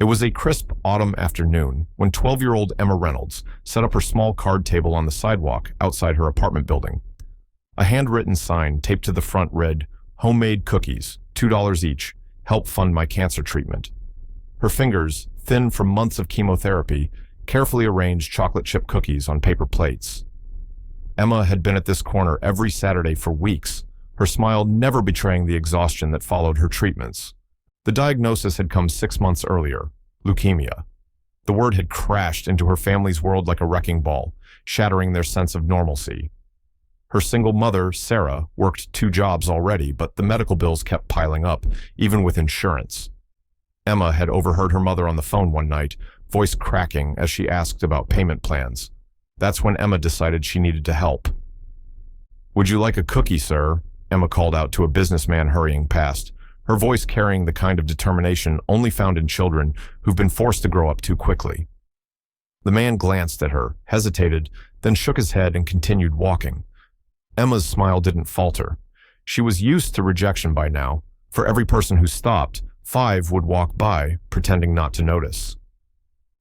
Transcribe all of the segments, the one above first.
It was a crisp autumn afternoon when 12-year-old Emma Reynolds set up her small card table on the sidewalk outside her apartment building. A handwritten sign taped to the front read, "Homemade cookies, $2 each, help fund my cancer treatment." Her fingers, thin from months of chemotherapy, carefully arranged chocolate chip cookies on paper plates. Emma had been at this corner every Saturday for weeks, her smile never betraying the exhaustion that followed her treatments. The diagnosis had come 6 months earlier, leukemia. The word had crashed into her family's world like a wrecking ball, shattering their sense of normalcy. Her single mother, Sarah, worked 2 jobs already, but the medical bills kept piling up, even with insurance. Emma had overheard her mother on the phone one night, voice cracking as she asked about payment plans. That's when Emma decided she needed to help. "Would you like a cookie, sir?" Emma called out to a businessman hurrying past, her voice carrying the kind of determination only found in children who've been forced to grow up too quickly. The man glanced at her, hesitated, then shook his head and continued walking. Emma's smile didn't falter. She was used to rejection by now. For every person who stopped, 5 would walk by, pretending not to notice.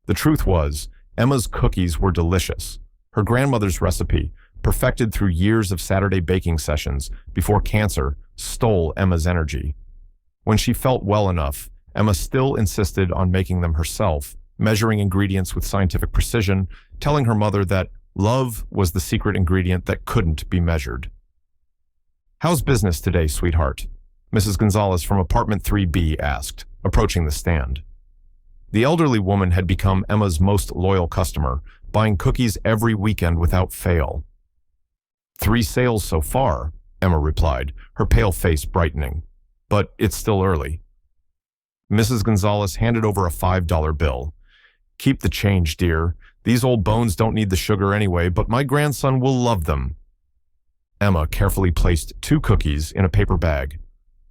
The truth was, Emma's cookies were delicious. Her grandmother's recipe, perfected through years of Saturday baking sessions before cancer, stole Emma's energy. When she felt well enough, Emma still insisted on making them herself, measuring ingredients with scientific precision, telling her mother that love was the secret ingredient that couldn't be measured. "How's business today, sweetheart?" Mrs. Gonzalez from apartment 3B asked, approaching the stand. The elderly woman had become Emma's most loyal customer, buying cookies every weekend without fail. "3 sales so far," Emma replied, her pale face brightening. "But it's still early." Mrs. Gonzalez handed over a $5 bill. "Keep the change, dear. These old bones don't need the sugar anyway, but my grandson will love them." Emma carefully placed 2 cookies in a paper bag.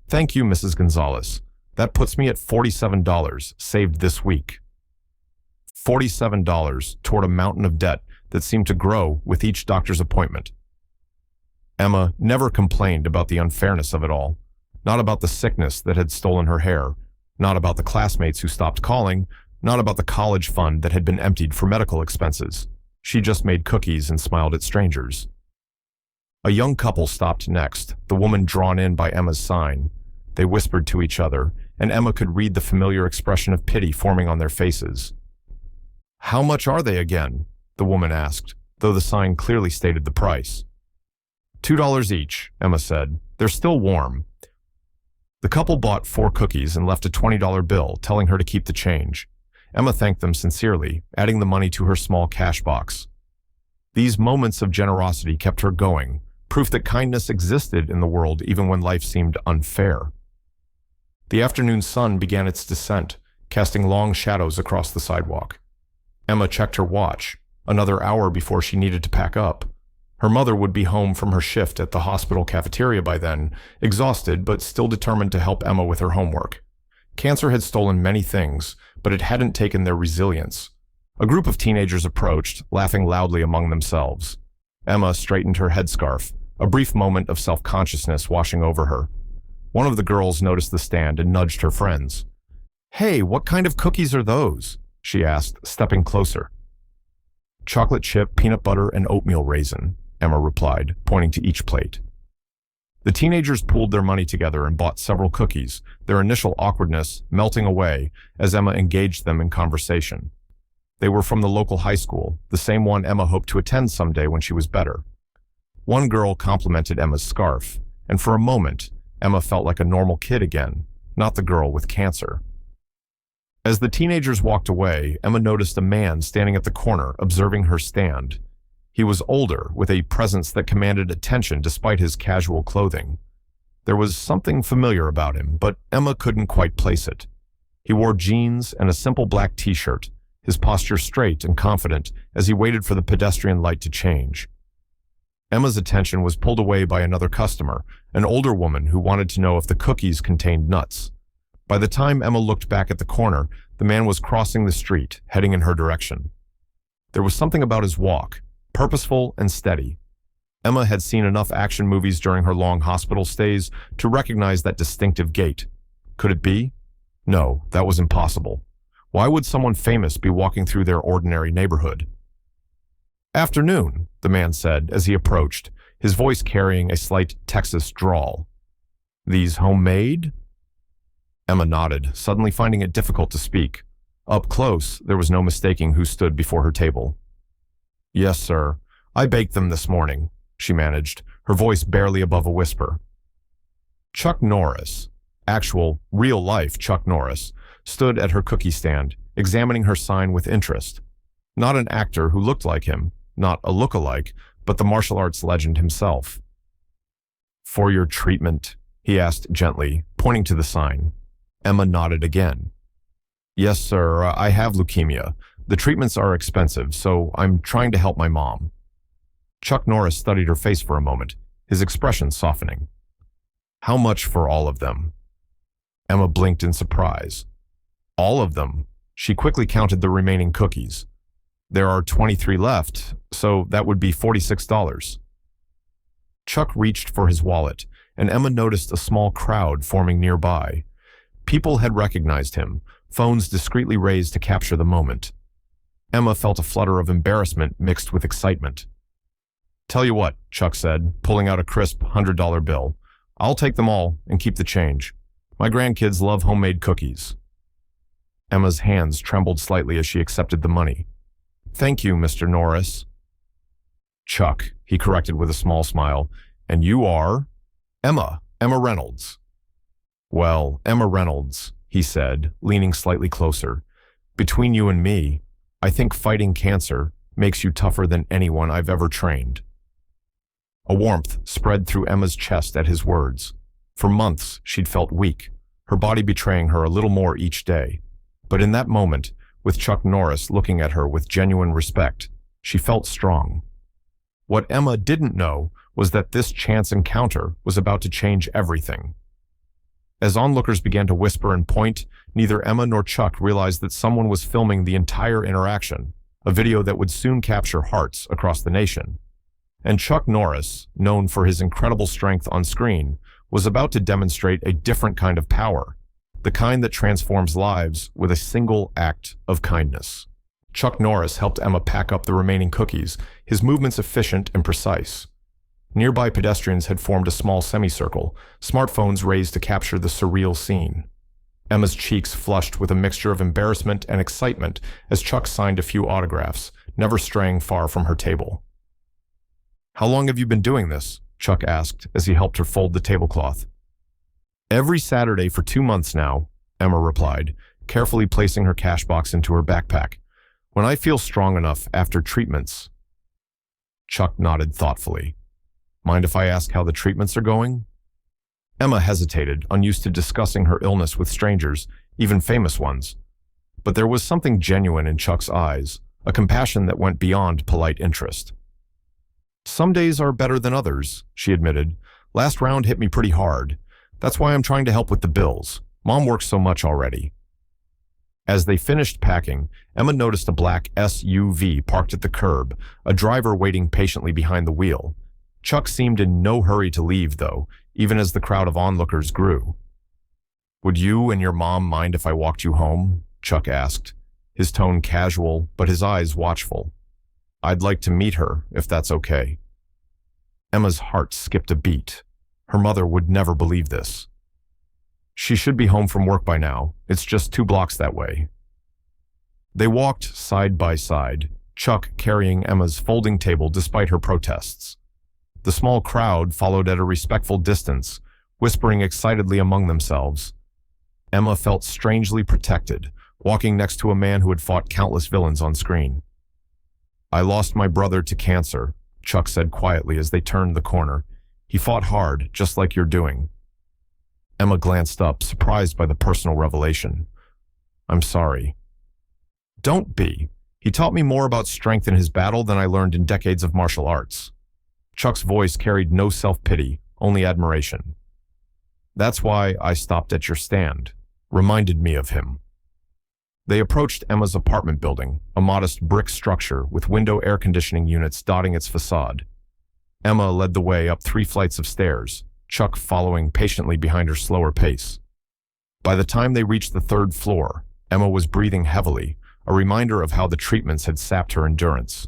"Thank you, Mrs. Gonzalez. That puts me at $47, saved this week." $47 toward a mountain of debt that seemed to grow with each doctor's appointment. Emma never complained about the unfairness of it all. Not about the sickness that had stolen her hair, not about the classmates who stopped calling, not about the college fund that had been emptied for medical expenses. She just made cookies and smiled at strangers. A young couple stopped next, the woman drawn in by Emma's sign. They whispered to each other, and Emma could read the familiar expression of pity forming on their faces. "How much are they again?" the woman asked, though the sign clearly stated the price. $2 each, Emma said. "They're still warm." The couple bought 4 cookies and left a $20 bill, telling her to keep the change. Emma thanked them sincerely, adding the money to her small cash box. These moments of generosity kept her going, proof that kindness existed in the world even when life seemed unfair. The afternoon sun began its descent, casting long shadows across the sidewalk. Emma checked her watch, another hour before she needed to pack up. Her mother would be home from her shift at the hospital cafeteria by then, exhausted but still determined to help Emma with her homework. Cancer had stolen many things, but it hadn't taken their resilience. A group of teenagers approached, laughing loudly among themselves. Emma straightened her headscarf, a brief moment of self-consciousness washing over her. One of the girls noticed the stand and nudged her friends. "Hey, what kind of cookies are those?" she asked, stepping closer. "Chocolate chip, peanut butter, and oatmeal raisin," Emma replied, pointing to each plate. The teenagers pooled their money together and bought several cookies, their initial awkwardness melting away as Emma engaged them in conversation. They were from the local high school, the same one Emma hoped to attend someday when she was better. One girl complimented Emma's scarf, and for a moment, Emma felt like a normal kid again, not the girl with cancer. As the teenagers walked away, Emma noticed a man standing at the corner, observing her stand. He was older, with a presence that commanded attention despite his casual clothing. There was something familiar about him, but Emma couldn't quite place it. He wore jeans and a simple black t-shirt, his posture straight and confident as he waited for the pedestrian light to change. Emma's attention was pulled away by another customer, an older woman who wanted to know if the cookies contained nuts. By the time Emma looked back at the corner, the man was crossing the street, heading in her direction. There was something about his walk, purposeful and steady. Emma had seen enough action movies during her long hospital stays to recognize that distinctive gait. Could it be? No, that was impossible. Why would someone famous be walking through their ordinary neighborhood? "Afternoon," the man said as he approached, his voice carrying a slight Texas drawl. "These homemade?" Emma nodded, suddenly finding it difficult to speak. Up close, there was no mistaking who stood before her table. "Yes, sir. I baked them this morning," she managed, her voice barely above a whisper. Chuck Norris, actual, real-life Chuck Norris, stood at her cookie stand, examining her sign with interest. Not an actor who looked like him, not a look-alike, but the martial arts legend himself. "For your treatment?" he asked gently, pointing to the sign. Emma nodded again. "Yes, sir, I have leukemia. The treatments are expensive, so I'm trying to help my mom." Chuck Norris studied her face for a moment, his expression softening. "How much for all of them?" Emma blinked in surprise. "All of them?" She quickly counted the remaining cookies. "There are 23 left, so that would be $46. Chuck reached for his wallet, and Emma noticed a small crowd forming nearby. People had recognized him, phones discreetly raised to capture the moment. Emma felt a flutter of embarrassment mixed with excitement. "Tell you what," Chuck said, pulling out a crisp $100 bill. "I'll take them all and keep the change. My grandkids love homemade cookies." Emma's hands trembled slightly as she accepted the money. "Thank you, Mr. Norris." "Chuck," he corrected with a small smile. "And you are?" Emma Reynolds." "Well, Emma Reynolds," he said, leaning slightly closer. "Between you and me, I think fighting cancer makes you tougher than anyone I've ever trained." A warmth spread through Emma's chest at his words. For months, she'd felt weak, her body betraying her a little more each day. But in that moment, with Chuck Norris looking at her with genuine respect, she felt strong. What Emma didn't know was that this chance encounter was about to change everything. As onlookers began to whisper and point, neither Emma nor Chuck realized that someone was filming the entire interaction, a video that would soon capture hearts across the nation. And Chuck Norris, known for his incredible strength on screen, was about to demonstrate a different kind of power, the kind that transforms lives with a single act of kindness. Chuck Norris helped Emma pack up the remaining cookies, his movements efficient and precise. Nearby pedestrians had formed a small semicircle, smartphones raised to capture the surreal scene. Emma's cheeks flushed with a mixture of embarrassment and excitement as Chuck signed a few autographs, never straying far from her table. "How long have you been doing this?" Chuck asked as he helped her fold the tablecloth. "Every Saturday for 2 months now," Emma replied, carefully placing her cash box into her backpack. "When I feel strong enough after treatments." Chuck nodded thoughtfully. "Mind if I ask how the treatments are going?" Emma hesitated, unused to discussing her illness with strangers, even famous ones. But there was something genuine in Chuck's eyes, a compassion that went beyond polite interest. "Some days are better than others," she admitted. "Last round hit me pretty hard. That's why I'm trying to help with the bills. Mom works so much already." As they finished packing, Emma noticed a black SUV parked at the curb, a driver waiting patiently behind the wheel. Chuck seemed in no hurry to leave, though, even as the crowd of onlookers grew. "Would you and your mom mind if I walked you home?" Chuck asked, his tone casual, but his eyes watchful. "I'd like to meet her, if that's okay." Emma's heart skipped a beat. Her mother would never believe this. "She should be home from work by now. It's just 2 blocks that way." They walked side by side, Chuck carrying Emma's folding table despite her protests. The small crowd followed at a respectful distance, whispering excitedly among themselves. Emma felt strangely protected, walking next to a man who had fought countless villains on screen. "I lost my brother to cancer," Chuck said quietly as they turned the corner. "He fought hard, just like you're doing." Emma glanced up, surprised by the personal revelation. "I'm sorry." "Don't be. He taught me more about strength in his battle than I learned in decades of martial arts." Chuck's voice carried no self-pity, only admiration. "That's why I stopped at your stand. Reminded me of him." They approached Emma's apartment building, a modest brick structure with window air conditioning units dotting its facade. Emma led the way up 3 flights of stairs, Chuck following patiently behind her slower pace. By the time they reached the 3rd floor, Emma was breathing heavily, a reminder of how the treatments had sapped her endurance.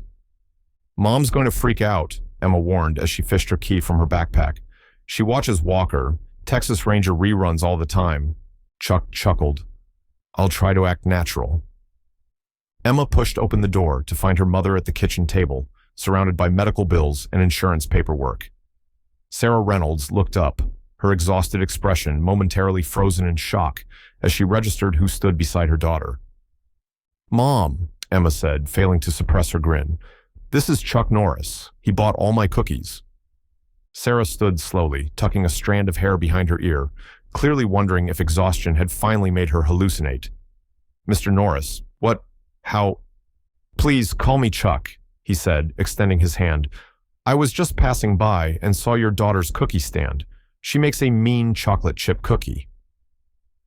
"Mom's going to freak out," Emma warned as she fished her key from her backpack. "She watches Walker, Texas Ranger reruns all the time." Chuck chuckled. "I'll try to act natural." Emma pushed open the door to find her mother at the kitchen table, surrounded by medical bills and insurance paperwork. Sarah Reynolds looked up, her exhausted expression momentarily frozen in shock as she registered who stood beside her daughter. "Mom," Emma said, failing to suppress her grin, "this is Chuck Norris. He bought all my cookies." Sarah stood slowly, tucking a strand of hair behind her ear, clearly wondering if exhaustion had finally made her hallucinate. "Mr. Norris, what? How?" "Please call me Chuck," he said, extending his hand. "I was just passing by and saw your daughter's cookie stand. She makes a mean chocolate chip cookie."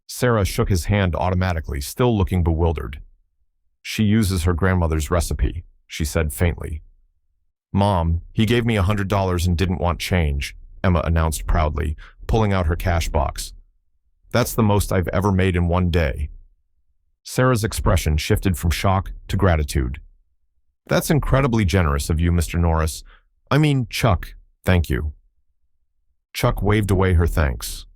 Sarah shook his hand automatically, still looking bewildered. "She uses her grandmother's recipe," she said faintly. "Mom, he gave me $100 and didn't want change," Emma announced proudly, pulling out her cash box. "That's the most I've ever made in one day." Sarah's expression shifted from shock to gratitude. "That's incredibly generous of you, Mr. Norris. I mean, Chuck, thank you." Chuck waved away her thanks.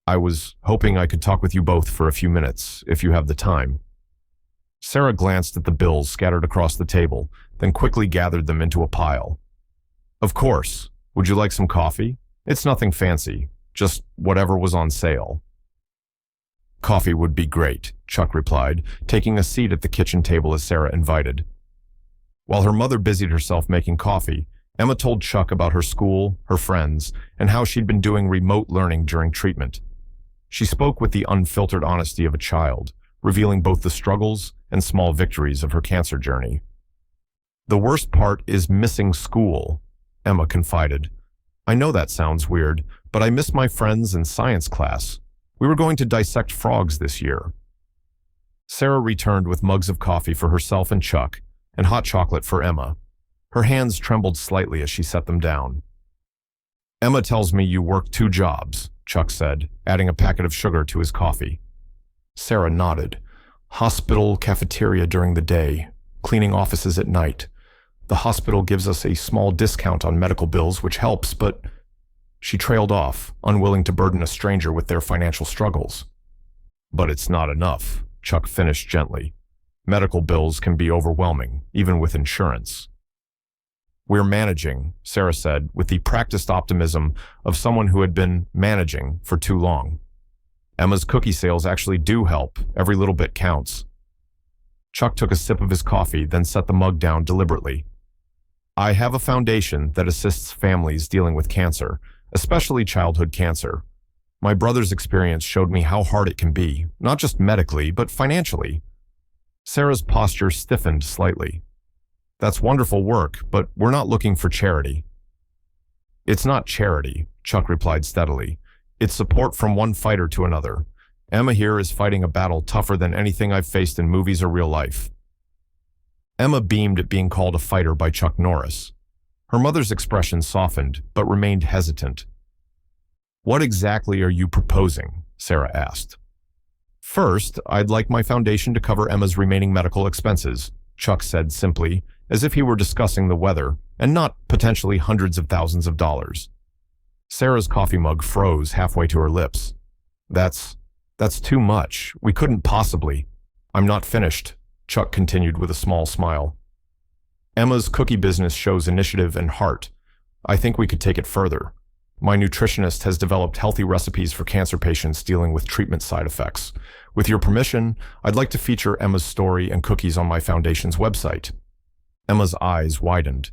"I was hoping I could talk with you both for a few minutes, if you have the time." Sarah glanced at the bills scattered across the table, then quickly gathered them into a pile. "Of course. Would you like some coffee? It's nothing fancy, just whatever was on sale." "Coffee would be great," Chuck replied, taking a seat at the kitchen table as Sarah invited. While her mother busied herself making coffee, Emma told Chuck about her school, her friends, and how she'd been doing remote learning during treatment. She spoke with the unfiltered honesty of a child, revealing both the struggles and small victories of her cancer journey. "The worst part is missing school," Emma confided. "I know that sounds weird, but I miss my friends in science class. We were going to dissect frogs this year." Sarah returned with mugs of coffee for herself and Chuck, and hot chocolate for Emma. Her hands trembled slightly as she set them down. "Emma tells me you work 2 jobs, Chuck said, adding a packet of sugar to his coffee. Sarah nodded. "Hospital cafeteria during the day, cleaning offices at night. The hospital gives us a small discount on medical bills, which helps, but..." She trailed off, unwilling to burden a stranger with their financial struggles. "But it's not enough," Chuck finished gently. "Medical bills can be overwhelming, even with insurance." "We're managing," Sarah said, with the practiced optimism of someone who had been managing for too long. "Emma's cookie sales actually do help. Every little bit counts." Chuck took a sip of his coffee, then set the mug down deliberately. "I have a foundation that assists families dealing with cancer, especially childhood cancer. My brother's experience showed me how hard it can be, not just medically, but financially." Sarah's posture stiffened slightly. "That's wonderful work, but we're not looking for charity." "It's not charity," Chuck replied steadily. "It's support from one fighter to another. Emma here is fighting a battle tougher than anything I've faced in movies or real life." Emma beamed at being called a fighter by Chuck Norris. Her mother's expression softened, but remained hesitant. "What exactly are you proposing?" Sarah asked. "First, I'd like my foundation to cover Emma's remaining medical expenses," Chuck said simply, as if he were discussing the weather, and not potentially hundreds of thousands of dollars. Sarah's coffee mug froze halfway to her lips. That's too much. We couldn't possibly." "I'm not finished," Chuck continued with a small smile. "Emma's cookie business shows initiative and heart. I think we could take it further. My nutritionist has developed healthy recipes for cancer patients dealing with treatment side effects. With your permission, I'd like to feature Emma's story and cookies on my foundation's website." Emma's eyes widened.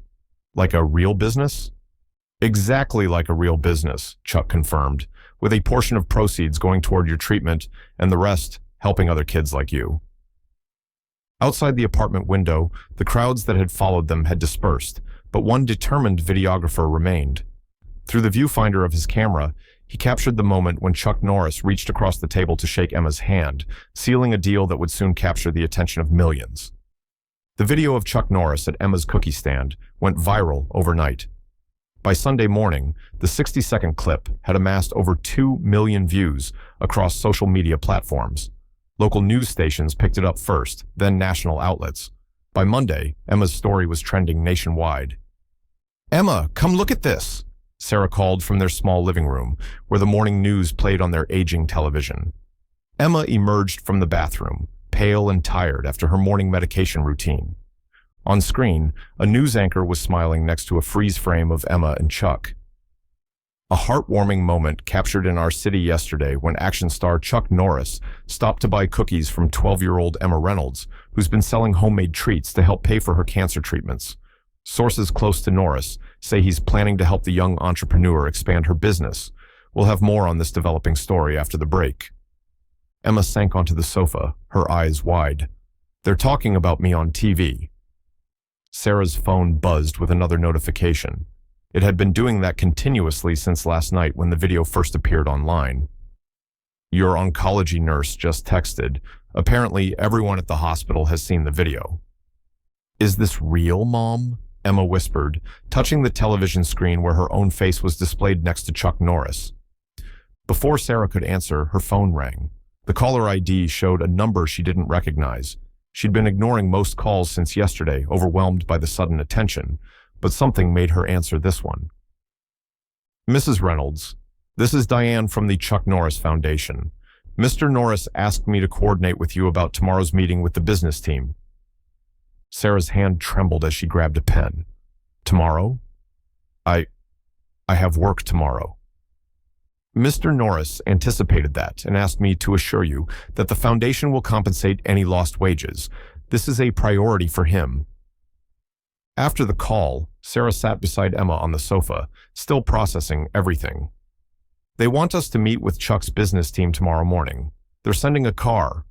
"Like a real business?" "Exactly like a real business," Chuck confirmed, "with a portion of proceeds going toward your treatment and the rest helping other kids like you." Outside the apartment window, the crowds that had followed them had dispersed, but one determined videographer remained. Through the viewfinder of his camera, he captured the moment when Chuck Norris reached across the table to shake Emma's hand, sealing a deal that would soon capture the attention of millions. The video of Chuck Norris at Emma's cookie stand went viral overnight. By Sunday morning, the 60-second clip had amassed over 2 million views across social media platforms. Local news stations picked it up first, then national outlets. By Monday, Emma's story was trending nationwide. "Emma, come look at this," Sarah called from their small living room, where the morning news played on their aging television. Emma emerged from the bathroom, pale and tired after her morning medication routine. On screen, a news anchor was smiling next to a freeze frame of Emma and Chuck. A heartwarming moment captured in our city yesterday when action star Chuck Norris stopped to buy cookies from 12-year-old Emma Reynolds, who's been selling homemade treats to help pay for her cancer treatments. Sources close to Norris say he's planning to help the young entrepreneur expand her business. We'll have more on this developing story after the break. Emma sank onto the sofa, her eyes wide. "They're talking about me on TV." Sarah's phone buzzed with another notification. It had been doing that continuously since last night when the video first appeared online. "Your oncology nurse just texted. Apparently, everyone at the hospital has seen the video." "Is this real, Mom?" Emma whispered, touching the television screen where her own face was displayed next to Chuck Norris. Before Sarah could answer, her phone rang. The caller ID showed a number she didn't recognize. She'd been ignoring most calls since yesterday, overwhelmed by the sudden attention, but something made her answer this one. "Mrs. Reynolds, this is Diane from the Chuck Norris Foundation. Mr. Norris asked me to coordinate with you about tomorrow's meeting with the business team." Sarah's hand trembled as she grabbed a pen. "Tomorrow? I have work tomorrow." "Mr. Norris anticipated that and asked me to assure you that the foundation will compensate any lost wages. This is a priority for him." After the call, Sarah sat beside Emma on the sofa, still processing everything. "They want us to meet with Chuck's business team tomorrow morning. They're sending a car."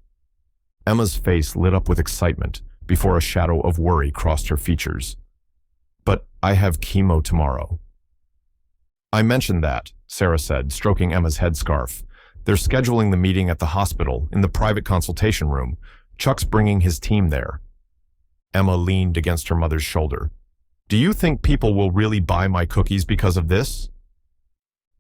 Emma's face lit up with excitement before a shadow of worry crossed her features. "But I have chemo tomorrow." "I mentioned that," Sarah said, stroking Emma's headscarf. "They're scheduling the meeting at the hospital in the private consultation room. Chuck's bringing his team there." Emma leaned against her mother's shoulder. "Do you think people will really buy my cookies because of this?"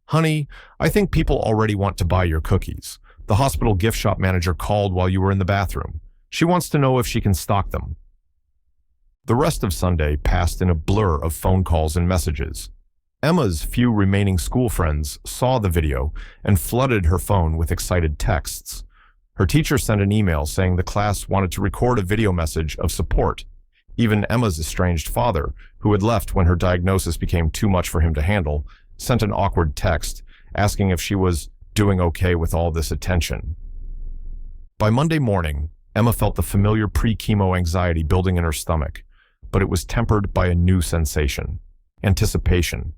"Honey, I think people already want to buy your cookies. The hospital gift shop manager called while you were in the bathroom. She wants to know if she can stock them." The rest of Sunday passed in a blur of phone calls and messages. Emma's few remaining school friends saw the video and flooded her phone with excited texts. Her teacher sent an email saying the class wanted to record a video message of support. Even Emma's estranged father, who had left when her diagnosis became too much for him to handle, sent an awkward text asking if she was doing okay with all this attention. By Monday morning, Emma felt the familiar pre-chemo anxiety building in her stomach, but it was tempered by a new sensation: anticipation.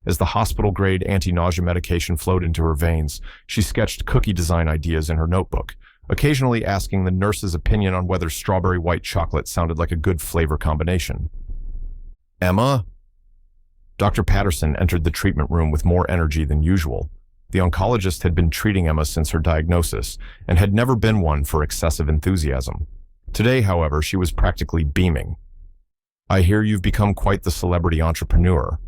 As the hospital-grade anti-nausea medication flowed into her veins, she sketched cookie design ideas in her notebook, occasionally asking the nurse's opinion on whether strawberry white chocolate sounded like a good flavor combination. "Emma?" Dr. Patterson entered the treatment room with more energy than usual. The oncologist had been treating Emma since her diagnosis and had never been one for excessive enthusiasm. Today, however, she was practically beaming. "I hear you've become quite the celebrity entrepreneur."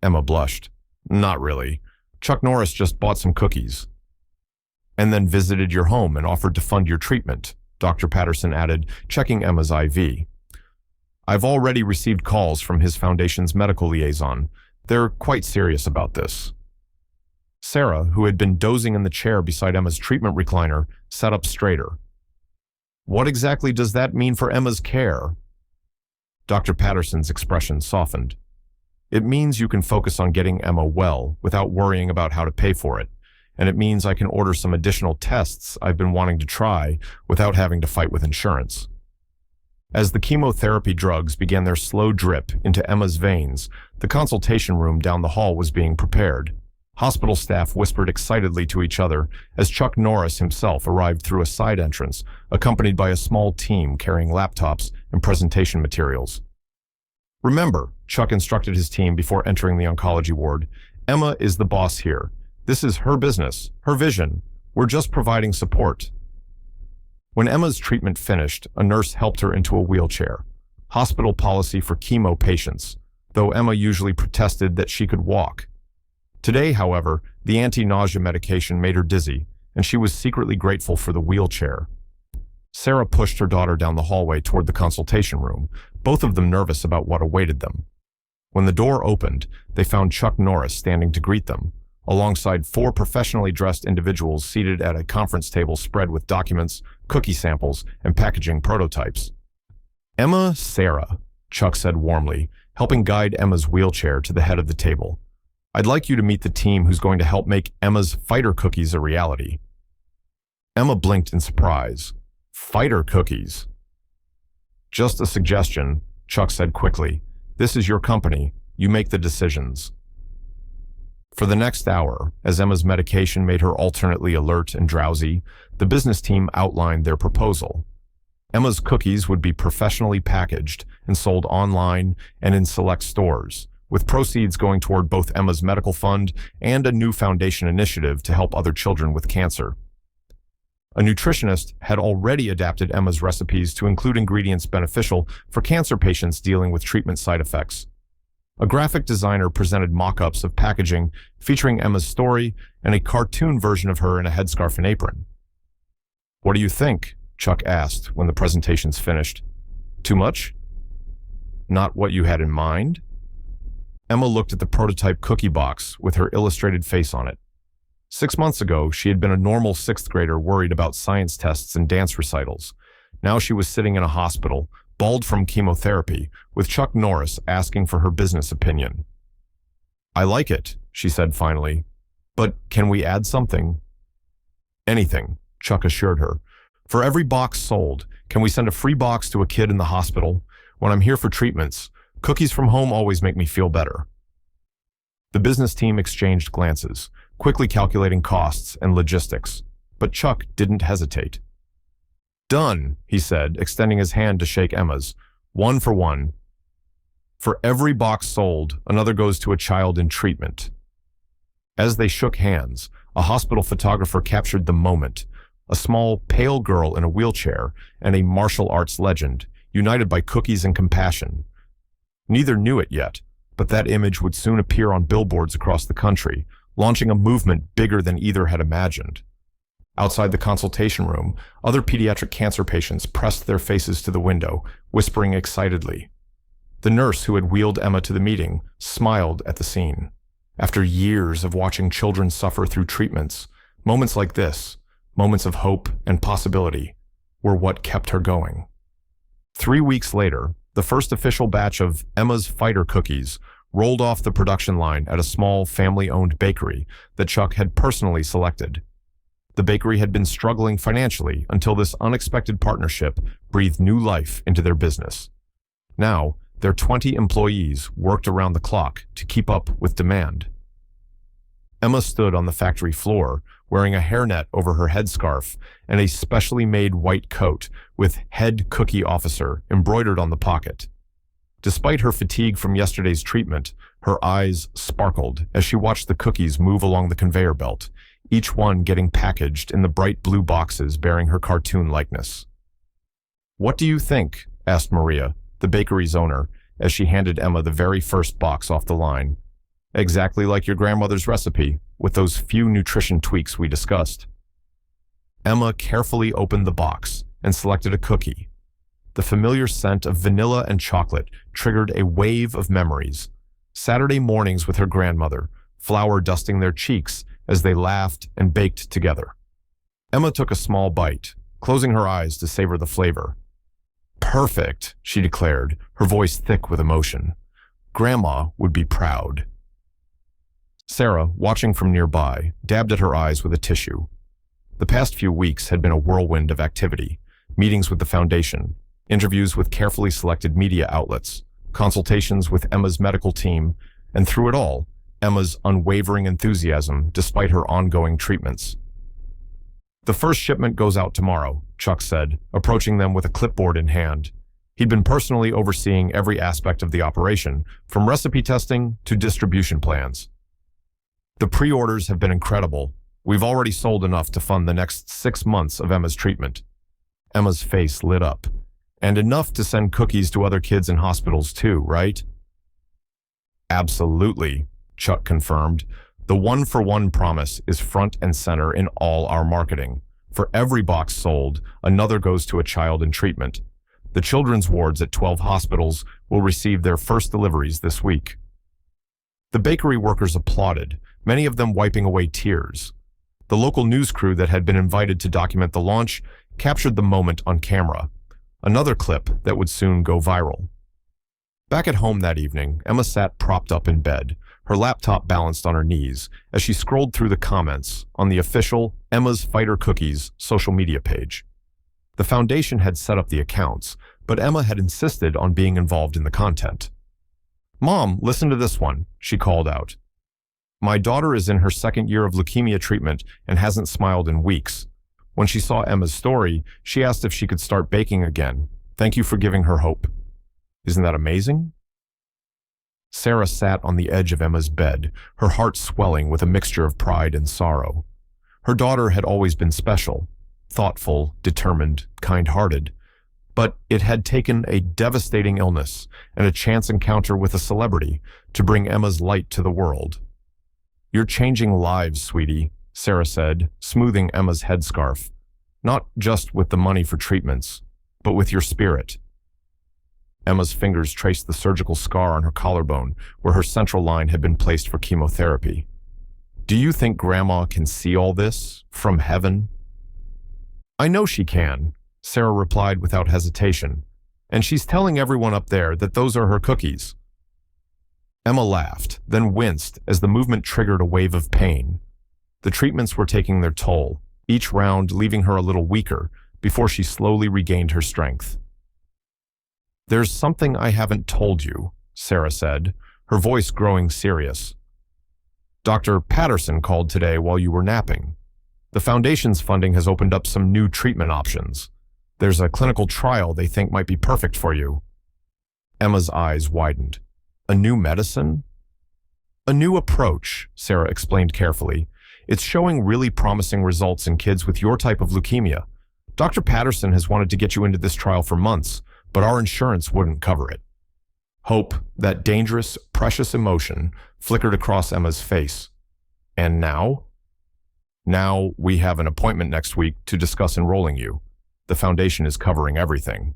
Emma blushed. "Not really. Chuck Norris just bought some cookies." "And then visited your home and offered to fund your treatment," Dr. Patterson added, checking Emma's IV. "I've already received calls from his foundation's medical liaison. They're quite serious about this." Sarah, who had been dozing in the chair beside Emma's treatment recliner, sat up straighter. "What exactly does that mean for Emma's care?" Dr. Patterson's expression softened. "It means you can focus on getting Emma well without worrying about how to pay for it. And it means I can order some additional tests I've been wanting to try without having to fight with insurance." As the chemotherapy drugs began their slow drip into Emma's veins, the consultation room down the hall was being prepared. Hospital staff whispered excitedly to each other as Chuck Norris himself arrived through a side entrance, accompanied by a small team carrying laptops and presentation materials. "Remember," Chuck instructed his team before entering the oncology ward, "Emma is the boss here. This is her business, her vision. We're just providing support." When Emma's treatment finished, a nurse helped her into a wheelchair. Hospital policy for chemo patients, though Emma usually protested that she could walk. Today, however, the anti-nausea medication made her dizzy, and she was secretly grateful for the wheelchair. Sarah pushed her daughter down the hallway toward the consultation room, both of them nervous about what awaited them. When the door opened, they found Chuck Norris standing to greet them, alongside 4 professionally dressed individuals seated at a conference table spread with documents, cookie samples, and packaging prototypes. "Emma, Sarah," Chuck said warmly, helping guide Emma's wheelchair to the head of the table. "I'd like you to meet the team who's going to help make Emma's fighter cookies a reality." Emma blinked in surprise. "Fighter cookies?" "Just a suggestion," Chuck said quickly. "This is your company. You make the decisions." For the next hour, as Emma's medication made her alternately alert and drowsy, the business team outlined their proposal. Emma's cookies would be professionally packaged and sold online and in select stores, with proceeds going toward both Emma's medical fund and a new foundation initiative to help other children with cancer. A nutritionist had already adapted Emma's recipes to include ingredients beneficial for cancer patients dealing with treatment side effects. A graphic designer presented mock-ups of packaging featuring Emma's story and a cartoon version of her in a headscarf and apron. "What do you think?" Chuck asked when the presentations finished. "Too much? Not what you had in mind?" Emma looked at the prototype cookie box with her illustrated face on it. 6 months ago, she had been a normal 6th grader worried about science tests and dance recitals. Now she was sitting in a hospital, bald from chemotherapy, with Chuck Norris asking for her business opinion. "I like it," she said finally. "But can we add something?" "Anything," Chuck assured her. "For every box sold, can we send a free box to a kid in the hospital? When I'm here for treatments, cookies from home always make me feel better." The business team exchanged glances, quickly calculating costs and logistics, but Chuck didn't hesitate. "Done," he said, extending his hand to shake Emma's. "1 for 1. For every box sold, another goes to a child in treatment." As they shook hands, a hospital photographer captured the moment. A small, pale girl in a wheelchair and a martial arts legend, united by cookies and compassion. Neither knew it yet, but that image would soon appear on billboards across the country, launching a movement bigger than either had imagined. Outside the consultation room, other pediatric cancer patients pressed their faces to the window, whispering excitedly. The nurse who had wheeled Emma to the meeting smiled at the scene. After years of watching children suffer through treatments, moments like this, moments of hope and possibility, were what kept her going. 3 weeks later, the first official batch of Emma's Fighter cookies rolled off the production line at a small family-owned bakery that Chuck had personally selected. The bakery had been struggling financially until this unexpected partnership breathed new life into their business. Now, their 20 employees worked around the clock to keep up with demand. Emma stood on the factory floor, wearing a hairnet over her headscarf and a specially made white coat with "Head Cookie Officer" embroidered on the pocket. Despite her fatigue from yesterday's treatment, her eyes sparkled as she watched the cookies move along the conveyor belt, each one getting packaged in the bright blue boxes bearing her cartoon likeness. "What do you think?" asked Maria, the bakery's owner, as she handed Emma the very first box off the line. "Exactly like your grandmother's recipe, with those few nutrition tweaks we discussed." Emma carefully opened the box and selected a cookie. The familiar scent of vanilla and chocolate triggered a wave of memories. Saturday mornings with her grandmother, flour dusting their cheeks as they laughed and baked together. Emma took a small bite, closing her eyes to savor the flavor. "Perfect," she declared, her voice thick with emotion. "Grandma would be proud." Sarah, watching from nearby, dabbed at her eyes with a tissue. The past few weeks had been a whirlwind of activity: meetings with the foundation, interviews with carefully selected media outlets, consultations with Emma's medical team, and through it all, Emma's unwavering enthusiasm despite her ongoing treatments. "The first shipment goes out tomorrow," Chuck said, approaching them with a clipboard in hand. He'd been personally overseeing every aspect of the operation, from recipe testing to distribution plans. "The pre-orders have been incredible. We've already sold enough to fund the next 6 months of Emma's treatment." Emma's face lit up. "And enough to send cookies to other kids in hospitals too, right?" "Absolutely," Chuck confirmed. The one-for-one promise is front and center in all our marketing. For every box sold, another goes to a child in treatment. The children's wards at 12 hospitals will receive their first deliveries this week. The bakery workers applauded, many of them wiping away tears. The local news crew that had been invited to document the launch captured the moment on camera, another clip that would soon go viral. Back at home that evening, Emma sat propped up in bed, her laptop balanced on her knees, as she scrolled through the comments on the official Emma's Fighter Cookies social media page. The foundation had set up the accounts, but Emma had insisted on being involved in the content. "Mom, listen to this one," she called out. "My daughter is in her second year of leukemia treatment and hasn't smiled in weeks. When she saw Emma's story, she asked if she could start baking again. Thank you for giving her hope." Isn't that amazing? Sarah sat on the edge of Emma's bed, her heart swelling with a mixture of pride and sorrow. Her daughter had always been special, thoughtful, determined, kind-hearted, but it had taken a devastating illness and a chance encounter with a celebrity to bring Emma's light to the world. "You're changing lives, sweetie," Sarah said, smoothing Emma's headscarf, "not just with the money for treatments, but with your spirit." Emma's fingers traced the surgical scar on her collarbone where her central line had been placed for chemotherapy. "Do you think Grandma can see all this from heaven?" "I know she can," Sarah replied without hesitation, "and she's telling everyone up there that those are her cookies." Emma laughed, then winced as the movement triggered a wave of pain. The treatments were taking their toll, each round leaving her a little weaker before she slowly regained her strength. "There's something I haven't told you," Sarah said, her voice growing serious. "Dr. Patterson called today while you were napping. The Foundation's funding has opened up some new treatment options. There's a clinical trial they think might be perfect for you." Emma's eyes widened. "A new medicine?" "A new approach," Sarah explained carefully. "It's showing really promising results in kids with your type of leukemia. Dr. Patterson has wanted to get you into this trial for months, but our insurance wouldn't cover it." Hope, that dangerous, precious emotion, flickered across Emma's face. "And now?" "Now we have an appointment next week to discuss enrolling you. The Foundation is covering everything."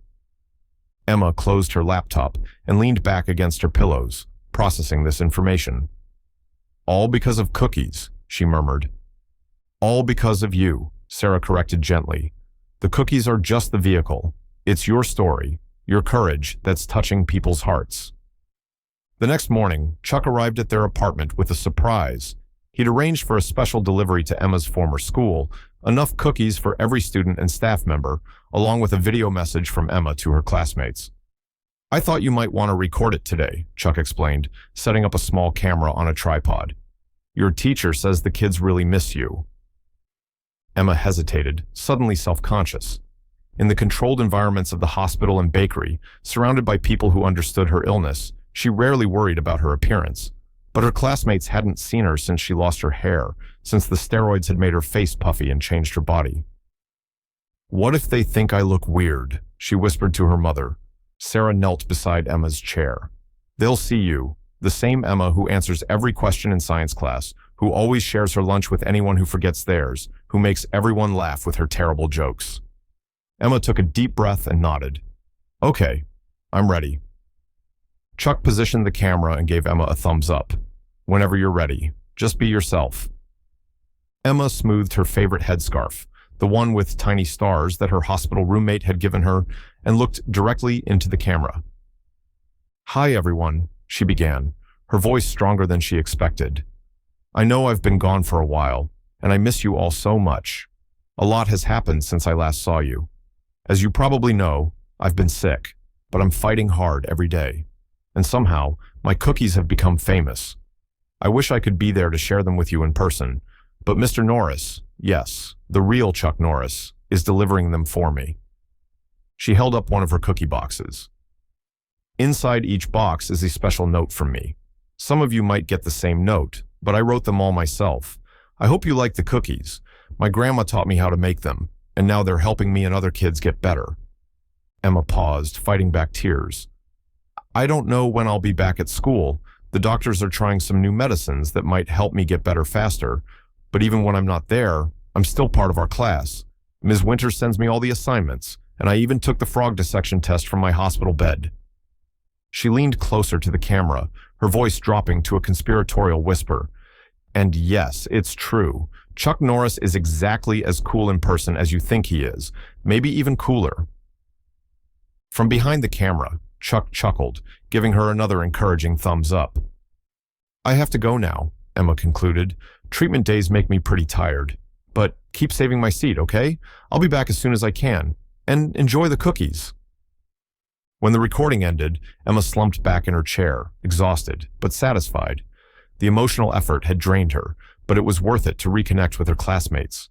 Emma closed her laptop and leaned back against her pillows, processing this information. "All because of cookies," she murmured. "All because of you," Sarah corrected gently. "The cookies are just the vehicle. It's your story, your courage that's touching people's hearts." The next morning, Chuck arrived at their apartment with a surprise. He'd arranged for a special delivery to Emma's former school, enough cookies for every student and staff member, along with a video message from Emma to her classmates. "I thought you might want to record it today," Chuck explained, setting up a small camera on a tripod. "Your teacher says the kids really miss you." Emma hesitated, suddenly self-conscious. In the controlled environments of the hospital and bakery, surrounded by people who understood her illness, she rarely worried about her appearance. But her classmates hadn't seen her since she lost her hair, since the steroids had made her face puffy and changed her body. "What if they think I look weird?" she whispered to her mother. Sarah knelt beside Emma's chair. "They'll see you, the same Emma who answers every question in science class, who always shares her lunch with anyone who forgets theirs, who makes everyone laugh with her terrible jokes." Emma took a deep breath and nodded. "Okay, I'm ready." Chuck positioned the camera and gave Emma a thumbs up. "Whenever you're ready, just be yourself." Emma smoothed her favorite headscarf, the one with tiny stars that her hospital roommate had given her, and looked directly into the camera. "Hi, everyone," she began, her voice stronger than she expected. "I know I've been gone for a while, and I miss you all so much. A lot has happened since I last saw you. As you probably know, I've been sick, but I'm fighting hard every day. And somehow, my cookies have become famous. I wish I could be there to share them with you in person, but Mr. Norris, yes, the real Chuck Norris, is delivering them for me." She held up one of her cookie boxes. "Inside each box is a special note from me. Some of you might get the same note, but I wrote them all myself. I hope you like the cookies. My grandma taught me how to make them, and now they're helping me and other kids get better." Emma paused, fighting back tears. "I don't know when I'll be back at school, The doctors are trying some new medicines that might help me get better faster, but even when I'm not there, I'm still part of our class. Ms. Winters sends me all the assignments, and I even took the frog dissection test from my hospital bed." She leaned closer to the camera, her voice dropping to a conspiratorial whisper. "And yes, it's true. Chuck Norris is exactly as cool in person as you think he is, maybe even cooler." From behind the camera, Chuck chuckled, giving her another encouraging thumbs up. "I have to go now," Emma concluded. "Treatment days make me pretty tired. But keep saving my seat, okay? I'll be back as soon as I can. And enjoy the cookies." When the recording ended, Emma slumped back in her chair, exhausted, but satisfied. The emotional effort had drained her, but it was worth it to reconnect with her classmates.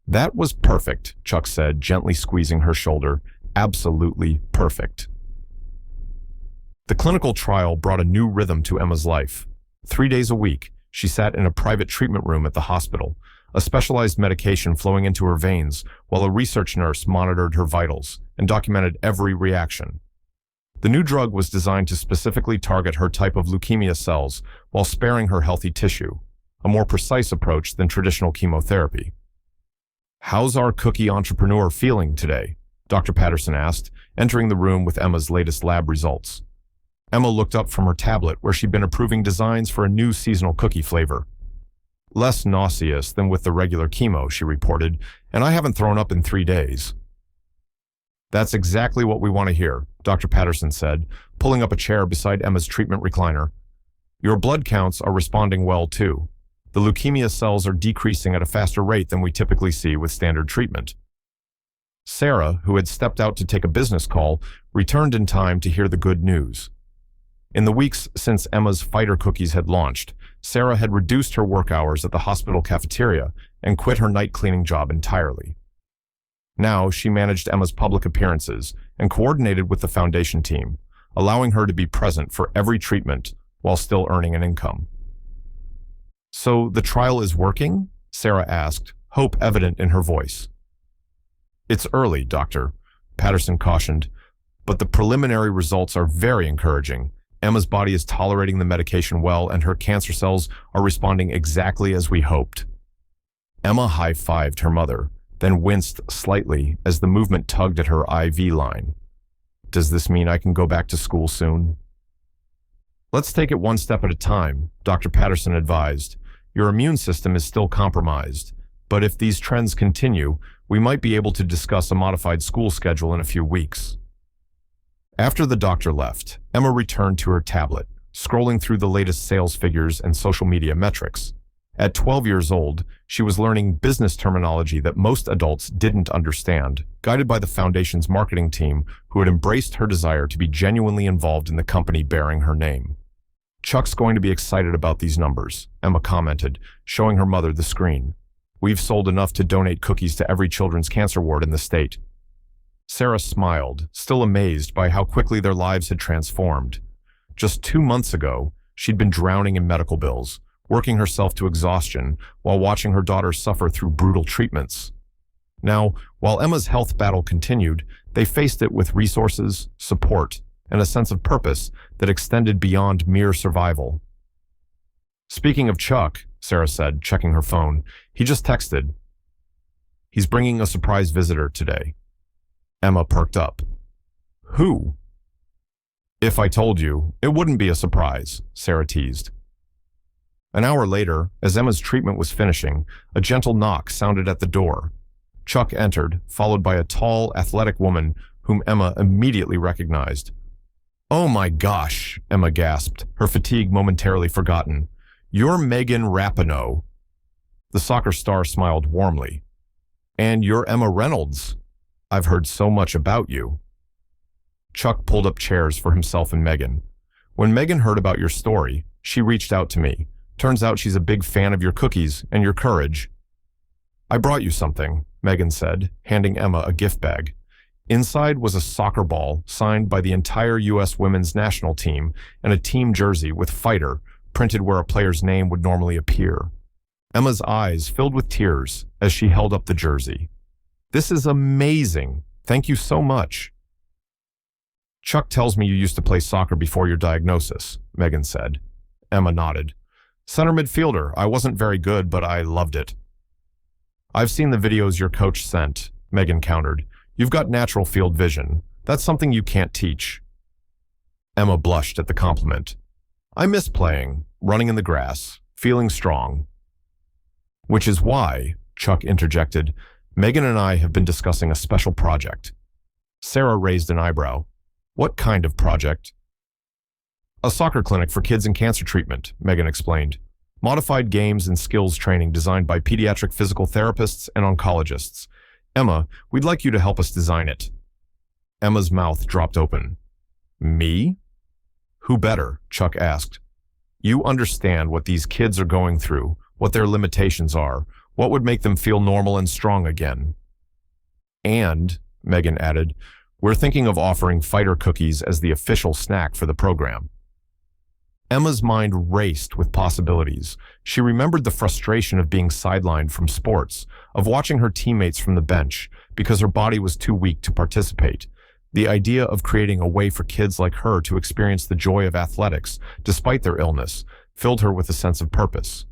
"That was perfect," Chuck said, gently squeezing her shoulder. "Absolutely perfect." The clinical trial brought a new rhythm to Emma's life. 3 days a week, she sat in a private treatment room at the hospital, a specialized medication flowing into her veins, while a research nurse monitored her vitals and documented every reaction. The new drug was designed to specifically target her type of leukemia cells while sparing her healthy tissue, a more precise approach than traditional chemotherapy. "How's our cookie entrepreneur feeling today?" Dr. Patterson asked, entering the room with Emma's latest lab results. Emma looked up from her tablet where she'd been approving designs for a new seasonal cookie flavor. "Less nauseous than with the regular chemo," she reported, "and I haven't thrown up in 3 days." "That's exactly what we want to hear," Dr. Patterson said, pulling up a chair beside Emma's treatment recliner. "Your blood counts are responding well, too. The leukemia cells are decreasing at a faster rate than we typically see with standard treatment." Sarah, who had stepped out to take a business call, returned in time to hear the good news. In the weeks since Emma's fighter cookies had launched, Sarah had reduced her work hours at the hospital cafeteria and quit her night cleaning job entirely. Now she managed Emma's public appearances and coordinated with the foundation team, allowing her to be present for every treatment while still earning an income. "So the trial is working?" Sarah asked, hope evident in her voice. "It's early, Doctor," Patterson cautioned, "but the preliminary results are very encouraging. Emma's body is tolerating the medication well, and her cancer cells are responding exactly as we hoped." Emma high-fived her mother, then winced slightly as the movement tugged at her IV line. "Does this mean I can go back to school soon?" "Let's take it one step at a time," Dr. Patterson advised. "Your immune system is still compromised, but if these trends continue, we might be able to discuss a modified school schedule in a few weeks." After the doctor left, Emma returned to her tablet, scrolling through the latest sales figures and social media metrics. At 12 years old, she was learning business terminology that most adults didn't understand, guided by the foundation's marketing team who had embraced her desire to be genuinely involved in the company bearing her name. "Chuck's going to be excited about these numbers," Emma commented, showing her mother the screen. "We've sold enough to donate cookies to every children's cancer ward in the state." Sarah smiled, still amazed by how quickly their lives had transformed. Just 2 months ago, she'd been drowning in medical bills, working herself to exhaustion while watching her daughter suffer through brutal treatments. Now, while Emma's health battle continued, they faced it with resources, support, and a sense of purpose that extended beyond mere survival. "Speaking of Chuck," Sarah said, checking her phone, "he just texted. He's bringing a surprise visitor today." Emma perked up. "Who?" "If I told you, it wouldn't be a surprise," Sarah teased. An hour later, as Emma's treatment was finishing, a gentle knock sounded at the door. Chuck entered, followed by a tall, athletic woman whom Emma immediately recognized. "Oh my gosh," Emma gasped, her fatigue momentarily forgotten. "You're Megan Rapinoe." The soccer star smiled warmly. "And you're Emma Reynolds. I've heard so much about you." Chuck pulled up chairs for himself and Megan. "When Megan heard about your story, she reached out to me. Turns out she's a big fan of your cookies and your courage." "I brought you something," Megan said, handing Emma a gift bag. Inside was a soccer ball signed by the entire U.S. women's national team and a team jersey with "Fighter" printed where a player's name would normally appear. Emma's eyes filled with tears as she held up the jersey. "This is amazing. Thank you so much." "Chuck tells me you used to play soccer before your diagnosis," Megan said. Emma nodded. Center midfielder. I wasn't very good, but I loved it. I've seen the videos your coach sent, Megan countered. You've got natural field vision. That's something you can't teach. Emma blushed at the compliment. I miss playing, running in the grass, feeling strong. Which is why, Chuck interjected, Megan and I have been discussing a special project. Sarah raised an eyebrow. What kind of project? A soccer clinic for kids in cancer treatment, Megan explained. Modified games and skills training designed by pediatric physical therapists and oncologists. Emma, we'd like you to help us design it. Emma's mouth dropped open. Me? Who better? Chuck asked. You understand what these kids are going through, what their limitations are, what would make them feel normal and strong again. And, Megan added, we're thinking of offering fighter cookies as the official snack for the program. Emma's mind raced with possibilities. She remembered the frustration of being sidelined from sports, of watching her teammates from the bench because her body was too weak to participate. The idea of creating a way for kids like her to experience the joy of athletics, despite their illness, filled her with a sense of purpose.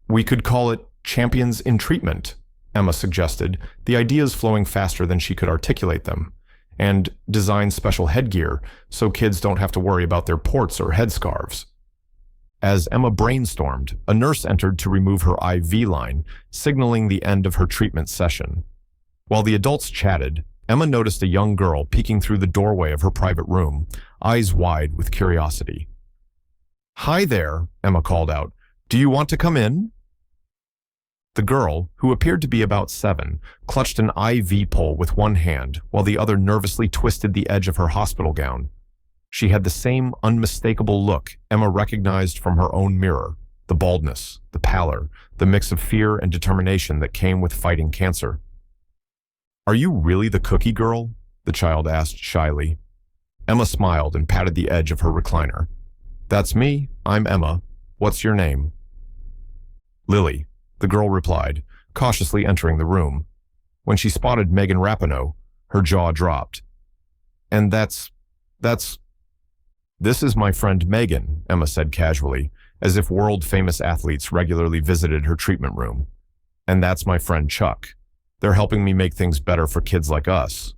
We could call it Champions in Treatment, Emma suggested, the ideas flowing faster than she could articulate them, and design special headgear so kids don't have to worry about their ports or headscarves. As Emma brainstormed, a nurse entered to remove her IV line, signaling the end of her treatment session. While the adults chatted, Emma noticed a young girl peeking through the doorway of her private room, eyes wide with curiosity. Hi there, Emma called out. Do you want to come in? The girl, who appeared to be about 7, clutched an IV pole with one hand while the other nervously twisted the edge of her hospital gown. She had the same unmistakable look Emma recognized from her own mirror, the baldness, the pallor, the mix of fear and determination that came with fighting cancer. Are you really the cookie girl? The child asked shyly. Emma smiled and patted the edge of her recliner. That's me. I'm Emma. What's your name? Lily, the girl replied, cautiously entering the room. When she spotted Megan Rapinoe, her jaw dropped. And this is my friend Megan, Emma said casually, as if world-famous athletes regularly visited her treatment room. And that's my friend Chuck. They're helping me make things better for kids like us.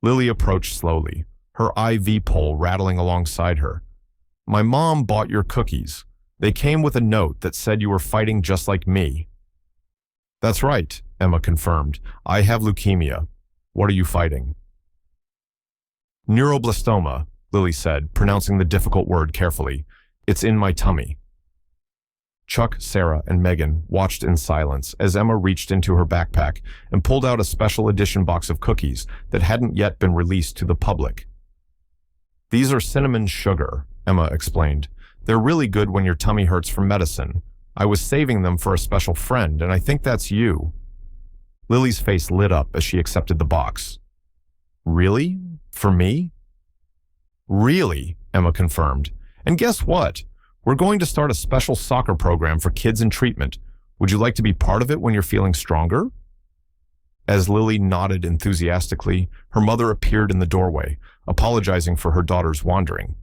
Lily approached slowly, her IV pole rattling alongside her. My mom bought your cookies. They came with a note that said you were fighting just like me. That's right, Emma confirmed. I have leukemia. What are you fighting? Neuroblastoma, Lily said, pronouncing the difficult word carefully. It's in my tummy. Chuck, Sarah, and Megan watched in silence as Emma reached into her backpack and pulled out a special edition box of cookies that hadn't yet been released to the public. These are cinnamon sugar, Emma explained. They're really good when your tummy hurts from medicine. I was saving them for a special friend, and I think that's you. Lily's face lit up as she accepted the box. Really? For me? Really, Emma confirmed. And guess what? We're going to start a special soccer program for kids in treatment. Would you like to be part of it when you're feeling stronger? As Lily nodded enthusiastically, her mother appeared in the doorway, apologizing for her daughter's wandering.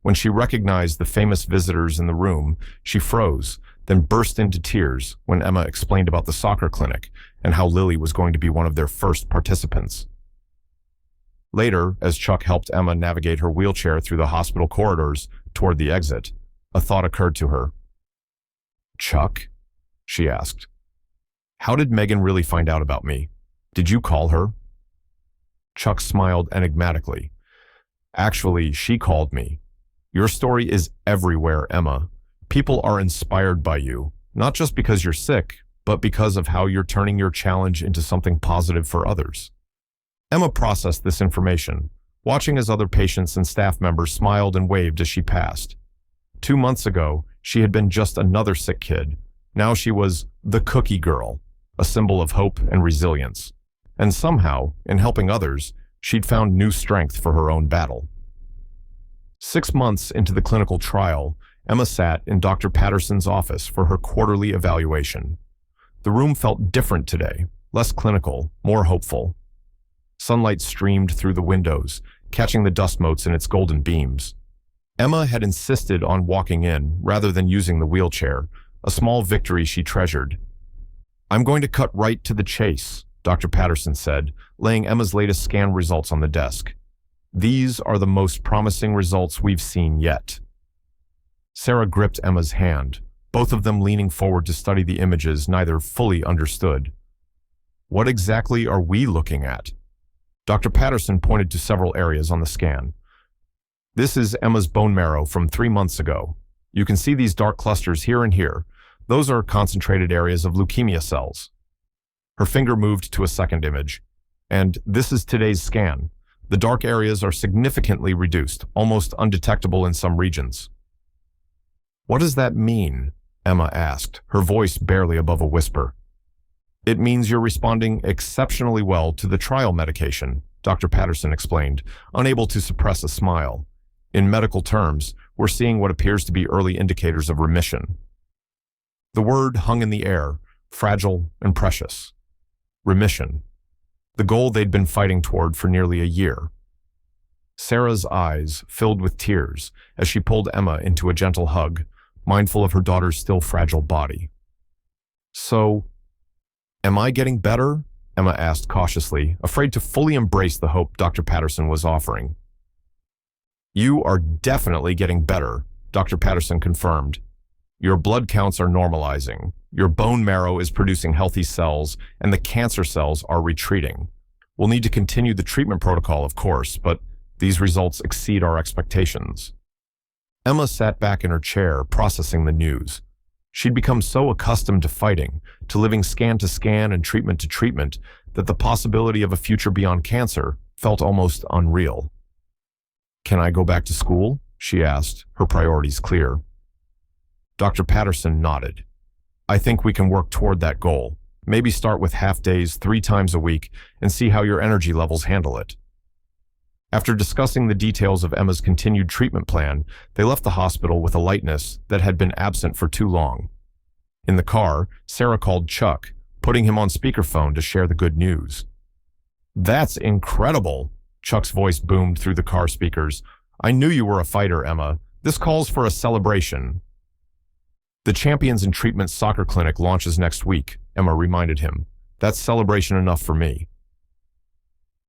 When she recognized the famous visitors in the room, she froze, then burst into tears when Emma explained about the soccer clinic and how Lily was going to be one of their first participants. Later, as Chuck helped Emma navigate her wheelchair through the hospital corridors toward the exit, a thought occurred to her. Chuck? She asked. How did Megan really find out about me? Did you call her? Chuck smiled enigmatically. Actually, she called me. Your story is everywhere, Emma. People are inspired by you, not just because you're sick, but because of how you're turning your challenge into something positive for others. Emma processed this information, watching as other patients and staff members smiled and waved as she passed. 2 months ago, she had been just another sick kid. Now she was the cookie girl, a symbol of hope and resilience. And somehow, in helping others, she'd found new strength for her own battle. 6 months into the clinical trial, Emma sat in Dr. Patterson's office for her quarterly evaluation. The room felt different today, less clinical, more hopeful. Sunlight streamed through the windows, catching the dust motes in its golden beams. Emma had insisted on walking in rather than using the wheelchair, a small victory she treasured. "I'm going to cut right to the chase," Dr. Patterson said, laying Emma's latest scan results on the desk. "These are the most promising results we've seen yet." Sarah gripped Emma's hand, both of them leaning forward to study the images neither fully understood. "What exactly are we looking at?" Dr. Patterson pointed to several areas on the scan. "This is Emma's bone marrow from 3 months ago. You can see these dark clusters here and here. Those are concentrated areas of leukemia cells." Her finger moved to a second image. "And this is today's scan. The dark areas are significantly reduced, almost undetectable in some regions." "What does that mean?" Emma asked, her voice barely above a whisper. "It means you're responding exceptionally well to the trial medication," Dr. Patterson explained, unable to suppress a smile. "In medical terms, we're seeing what appears to be early indicators of remission." The word hung in the air, fragile and precious. Remission. The goal they'd been fighting toward for nearly a year. Sarah's eyes filled with tears as she pulled Emma into a gentle hug, mindful of her daughter's still fragile body. "So, am I getting better?" Emma asked cautiously, afraid to fully embrace the hope Dr. Patterson was offering. "You are definitely getting better," Dr. Patterson confirmed. "Your blood counts are normalizing, your bone marrow is producing healthy cells, and the cancer cells are retreating. We'll need to continue the treatment protocol, of course, but these results exceed our expectations." Emma sat back in her chair, processing the news. She'd become so accustomed to fighting, to living scan to scan and treatment to treatment, that the possibility of a future beyond cancer felt almost unreal. "Can I go back to school?" she asked, her priorities clear. Dr. Patterson nodded. "I think we can work toward that goal. Maybe start with half days 3 times a week and see how your energy levels handle it." After discussing the details of Emma's continued treatment plan, they left the hospital with a lightness that had been absent for too long. In the car, Sarah called Chuck, putting him on speakerphone to share the good news. "That's incredible!" Chuck's voice boomed through the car speakers. "I knew you were a fighter, Emma. This calls for a celebration." "The Champions in Treatment soccer clinic launches next week," Emma reminded him. "That's celebration enough for me."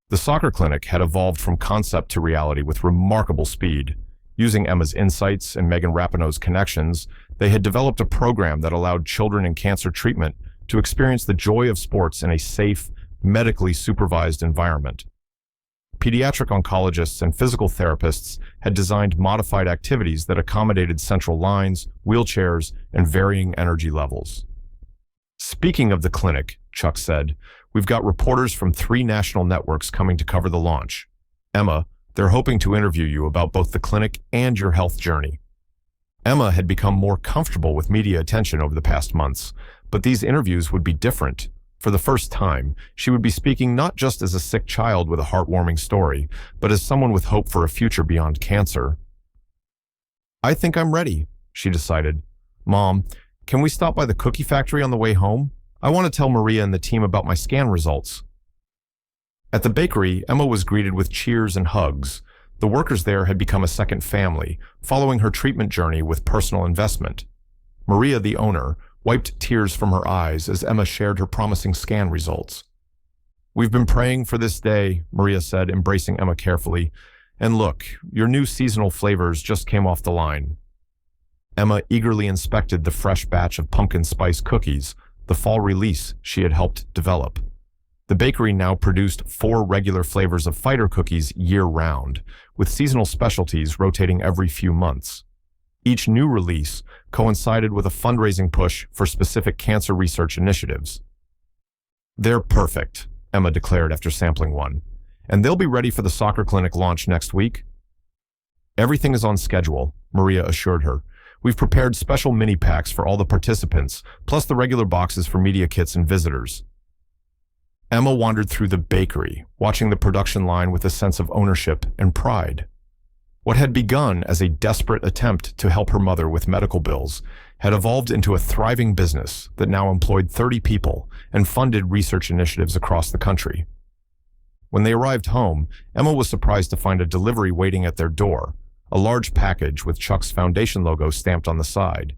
The soccer clinic had evolved from concept to reality with remarkable speed. Using Emma's insights and Megan Rapinoe's connections, they had developed a program that allowed children in cancer treatment to experience the joy of sports in a safe, medically supervised environment. Pediatric oncologists and physical therapists had designed modified activities that accommodated central lines, wheelchairs, and varying energy levels. "Speaking of the clinic," Chuck said, "we've got reporters from 3 national networks coming to cover the launch. Emma, they're hoping to interview you about both the clinic and your health journey." Emma had become more comfortable with media attention over the past months, but these interviews would be different. For the first time, she would be speaking not just as a sick child with a heartwarming story, but as someone with hope for a future beyond cancer. "I think I'm ready," she decided. "Mom, can we stop by the cookie factory on the way home? I want to tell Maria and the team about my scan results." At the bakery, Emma was greeted with cheers and hugs. The workers there had become a second family, following her treatment journey with personal investment. Maria, the owner, wiped tears from her eyes as Emma shared her promising scan results. "We've been praying for this day," Maria said, embracing Emma carefully. "And look, your new seasonal flavors just came off the line." Emma eagerly inspected the fresh batch of pumpkin spice cookies, the fall release she had helped develop. The bakery now produced 4 regular flavors of fighter cookies year-round, with seasonal specialties rotating every few months. Each new release coincided with a fundraising push for specific cancer research initiatives. "They're perfect," Emma declared after sampling one. "And they'll be ready for the soccer clinic launch next week." "Everything is on schedule," Maria assured her. "We've prepared special mini packs for all the participants, plus the regular boxes for media kits and visitors." Emma wandered through the bakery, watching the production line with a sense of ownership and pride. What had begun as a desperate attempt to help her mother with medical bills had evolved into a thriving business that now employed 30 people and funded research initiatives across the country. When they arrived home, Emma was surprised to find a delivery waiting at their door. a large package with Chuck's foundation logo stamped on the side.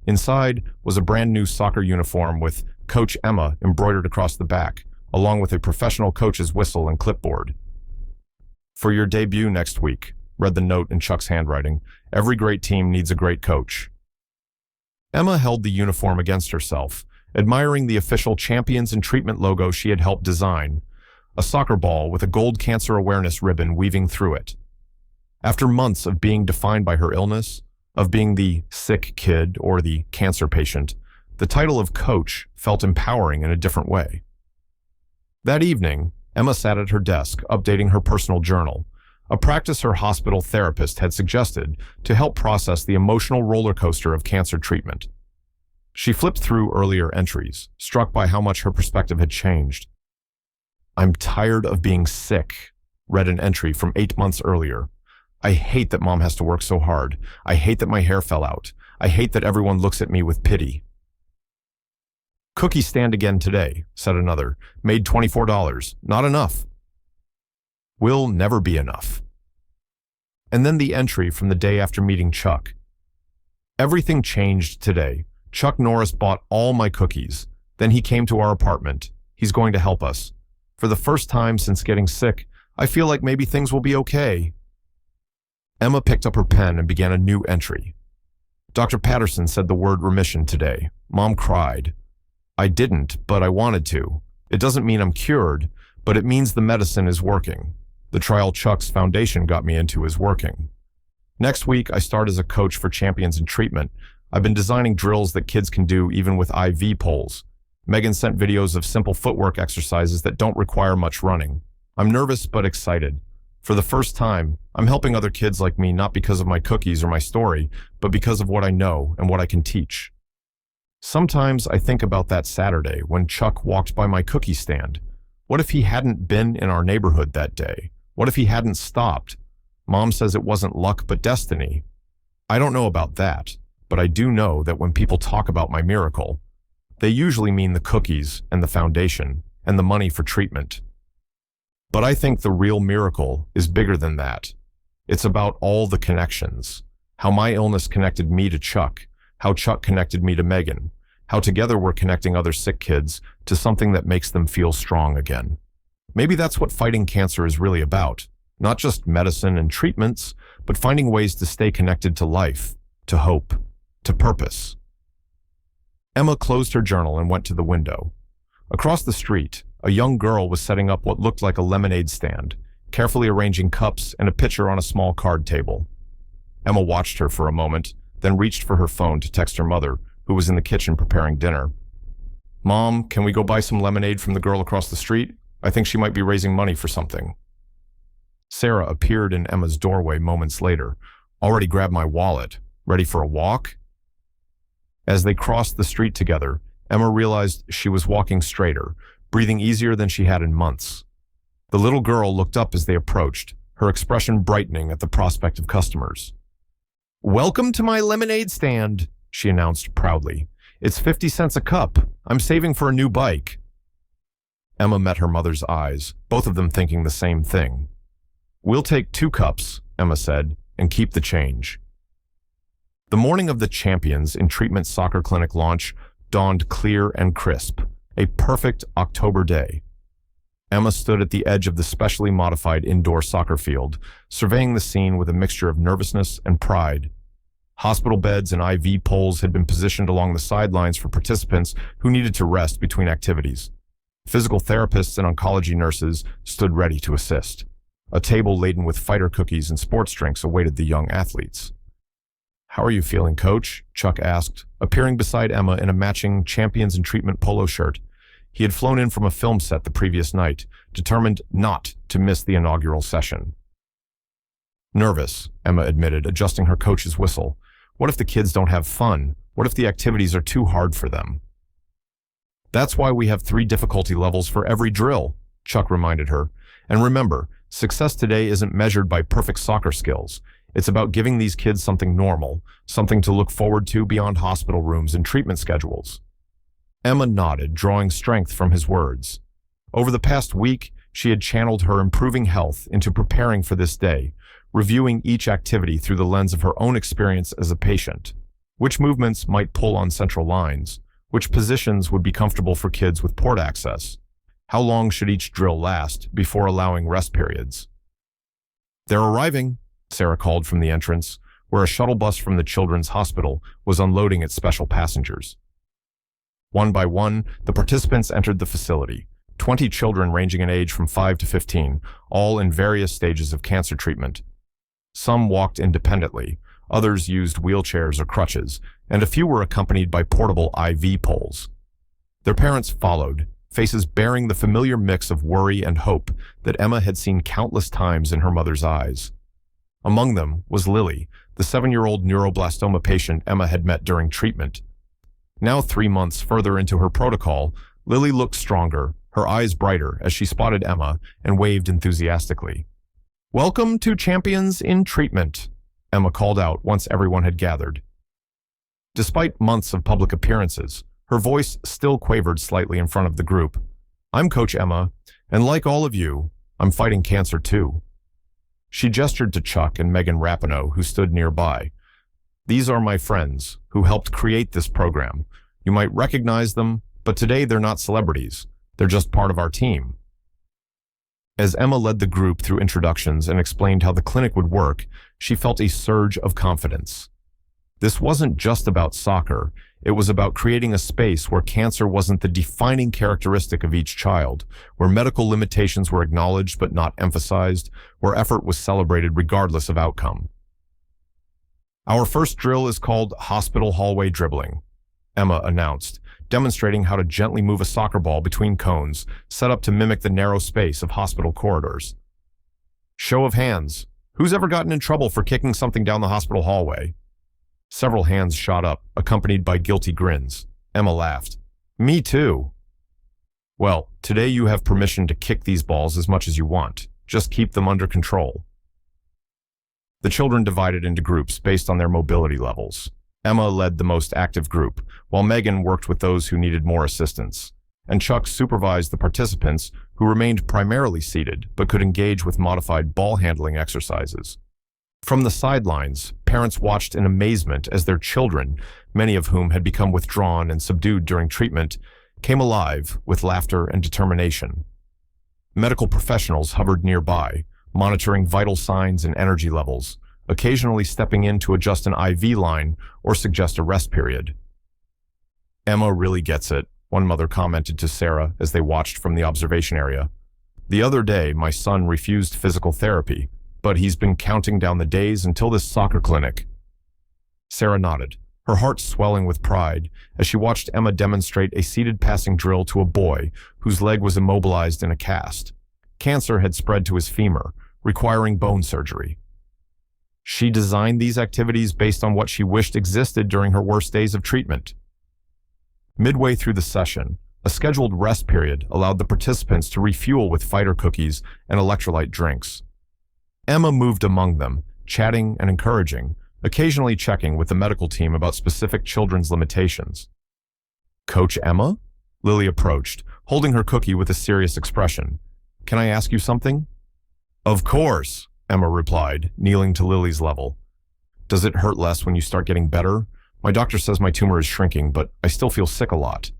Inside was a brand new soccer uniform with Coach Emma embroidered across the back, along with a professional coach's whistle and clipboard. "For your debut next week," read the note in Chuck's handwriting. "Every great team needs a great coach." Emma held the uniform against herself, admiring the official Champions in Treatment logo she had helped design, a soccer ball with a gold cancer awareness ribbon weaving through it. After months of being defined by her illness, of being the sick kid or the cancer patient, the title of coach felt empowering in a different way. That evening, Emma sat at her desk, updating her personal journal, a practice her hospital therapist had suggested to help process the emotional roller coaster of cancer treatment. She flipped through earlier entries, struck by how much her perspective had changed. "I'm tired of being sick," read an entry from 8 months earlier. "I hate that Mom has to work so hard. I hate that my hair fell out. I hate that everyone looks at me with pity." "Cookie stand again today," said another. "Made $24. Not enough." "Will never be enough." And then the entry from the day after meeting Chuck. "Everything changed today. Chuck Norris bought all my cookies. Then he came to our apartment. He's going to help us. For the first time since getting sick, I feel like maybe things will be okay." Emma picked up her pen and began a new entry. "Dr. Patterson said the word remission today. Mom cried. I didn't, but I wanted to. It doesn't mean I'm cured, but it means the medicine is working. The trial Chuck's foundation got me into is working. Next week, I start as a coach for Champions in Treatment. I've been designing drills that kids can do even with IV poles. Megan sent videos of simple footwork exercises that don't require much running. I'm nervous but excited. For the first time, I'm helping other kids like me not because of my cookies or my story, but because of what I know and what I can teach. Sometimes I think about that Saturday when Chuck walked by my cookie stand. What if he hadn't been in our neighborhood that day? What if he hadn't stopped? Mom says it wasn't luck but destiny. I don't know about that, but I do know that when people talk about my miracle, they usually mean the cookies and the foundation and the money for treatment. But I think the real miracle is bigger than that. It's about all the connections. How my illness connected me to Chuck, how Chuck connected me to Megan, how together we're connecting other sick kids to something that makes them feel strong again. Maybe that's what fighting cancer is really about. Not just medicine and treatments, but finding ways to stay connected to life, to hope, to purpose. Emma closed her journal and went to the window. Across the street, a young girl was setting up what looked like a lemonade stand, carefully arranging cups and a pitcher on a small card table. Emma watched her for a moment, then reached for her phone to text her mother, who was in the kitchen preparing dinner. "Mom, can we go buy some lemonade from the girl across the street? I think she might be raising money for something." Sarah appeared in Emma's doorway moments later, already grabbed my wallet, ready for a walk. As they crossed the street together, Emma realized she was walking straighter, breathing easier than she had in months. The little girl looked up as they approached, her expression brightening at the prospect of customers. "Welcome to my lemonade stand," she announced proudly. "It's 50 cents a cup. I'm saving for a new bike." Emma met her mother's eyes, both of them thinking the same thing. "We'll take 2 cups, Emma said, "and keep the change." The morning of the Champions in Treatment Soccer Clinic launch dawned clear and crisp, a perfect October day. Emma stood at the edge of the specially modified indoor soccer field, surveying the scene with a mixture of nervousness and pride. Hospital beds and IV poles had been positioned along the sidelines for participants who needed to rest between activities. Physical therapists and oncology nurses stood ready to assist. A table laden with fighter cookies and sports drinks awaited the young athletes. "How are you feeling, Coach?" Chuck asked, appearing beside Emma in a matching Champions in Treatment polo shirt. He had flown in from a film set the previous night, determined not to miss the inaugural session. "Nervous," Emma admitted, adjusting her coach's whistle. "What if the kids don't have fun? What if the activities are too hard for them?" "That's why we have 3 difficulty levels for every drill," Chuck reminded her. "And remember, success today isn't measured by perfect soccer skills. It's about giving these kids something normal, something to look forward to beyond hospital rooms and treatment schedules." Emma nodded, drawing strength from his words. Over the past week, she had channeled her improving health into preparing for this day, reviewing each activity through the lens of her own experience as a patient. Which movements might pull on central lines? Which positions would be comfortable for kids with port access? How long should each drill last before allowing rest periods? "They're arriving," Sarah called from the entrance, where a shuttle bus from the children's hospital was unloading its special passengers. One by one, the participants entered the facility, 20 children ranging in age from 5 to 15, all in various stages of cancer treatment. Some walked independently, others used wheelchairs or crutches, and a few were accompanied by portable IV poles. Their parents followed, faces bearing the familiar mix of worry and hope that Emma had seen countless times in her mother's eyes. Among them was Lily, the 7-year-old neuroblastoma patient Emma had met during treatment. Now 3 months further into her protocol, Lily looked stronger, her eyes brighter as she spotted Emma and waved enthusiastically. "Welcome to Champions in Treatment," Emma called out once everyone had gathered. Despite months of public appearances, her voice still quavered slightly in front of the group. "I'm Coach Emma, and like all of you, I'm fighting cancer too." She gestured to Chuck and Megan Rapinoe, who stood nearby. "These are my friends, who helped create this program. You might recognize them, but today they're not celebrities. They're just part of our team." As Emma led the group through introductions and explained how the clinic would work, she felt a surge of confidence. This wasn't just about soccer. It was about creating a space where cancer wasn't the defining characteristic of each child, where medical limitations were acknowledged but not emphasized, where effort was celebrated regardless of outcome. "Our first drill is called Hospital Hallway Dribbling," Emma announced, demonstrating how to gently move a soccer ball between cones, set up to mimic the narrow space of hospital corridors. "Show of hands. Who's ever gotten in trouble for kicking something down the hospital hallway?" Several hands shot up, accompanied by guilty grins. Emma laughed. "Me too." "Well, today you have permission to kick these balls as much as you want. Just keep them under control." The children divided into groups based on their mobility levels. Emma led the most active group, while Megan worked with those who needed more assistance, and Chuck supervised the participants who remained primarily seated but could engage with modified ball handling exercises. From the sidelines, parents watched in amazement as their children, many of whom had become withdrawn and subdued during treatment, came alive with laughter and determination. Medical professionals hovered nearby, monitoring vital signs and energy levels, occasionally stepping in to adjust an IV line or suggest a rest period. "Emma really gets it," one mother commented to Sarah as they watched from the observation area. "The other day, my son refused physical therapy, but he's been counting down the days until this soccer clinic." Sarah nodded, her heart swelling with pride as she watched Emma demonstrate a seated passing drill to a boy whose leg was immobilized in a cast. Cancer had spread to his femur, requiring bone surgery. She designed these activities based on what she wished existed during her worst days of treatment. Midway through the session, a scheduled rest period allowed the participants to refuel with fighter cookies and electrolyte drinks. Emma moved among them, chatting and encouraging, occasionally checking with the medical team about specific children's limitations. "Coach Emma?" Lily approached, holding her cookie with a serious expression. "Can I ask you something?" "Of course," Emma replied, kneeling to Lily's level. "Does it hurt less when you start getting better? My doctor says my tumor is shrinking, but I still feel sick a lot."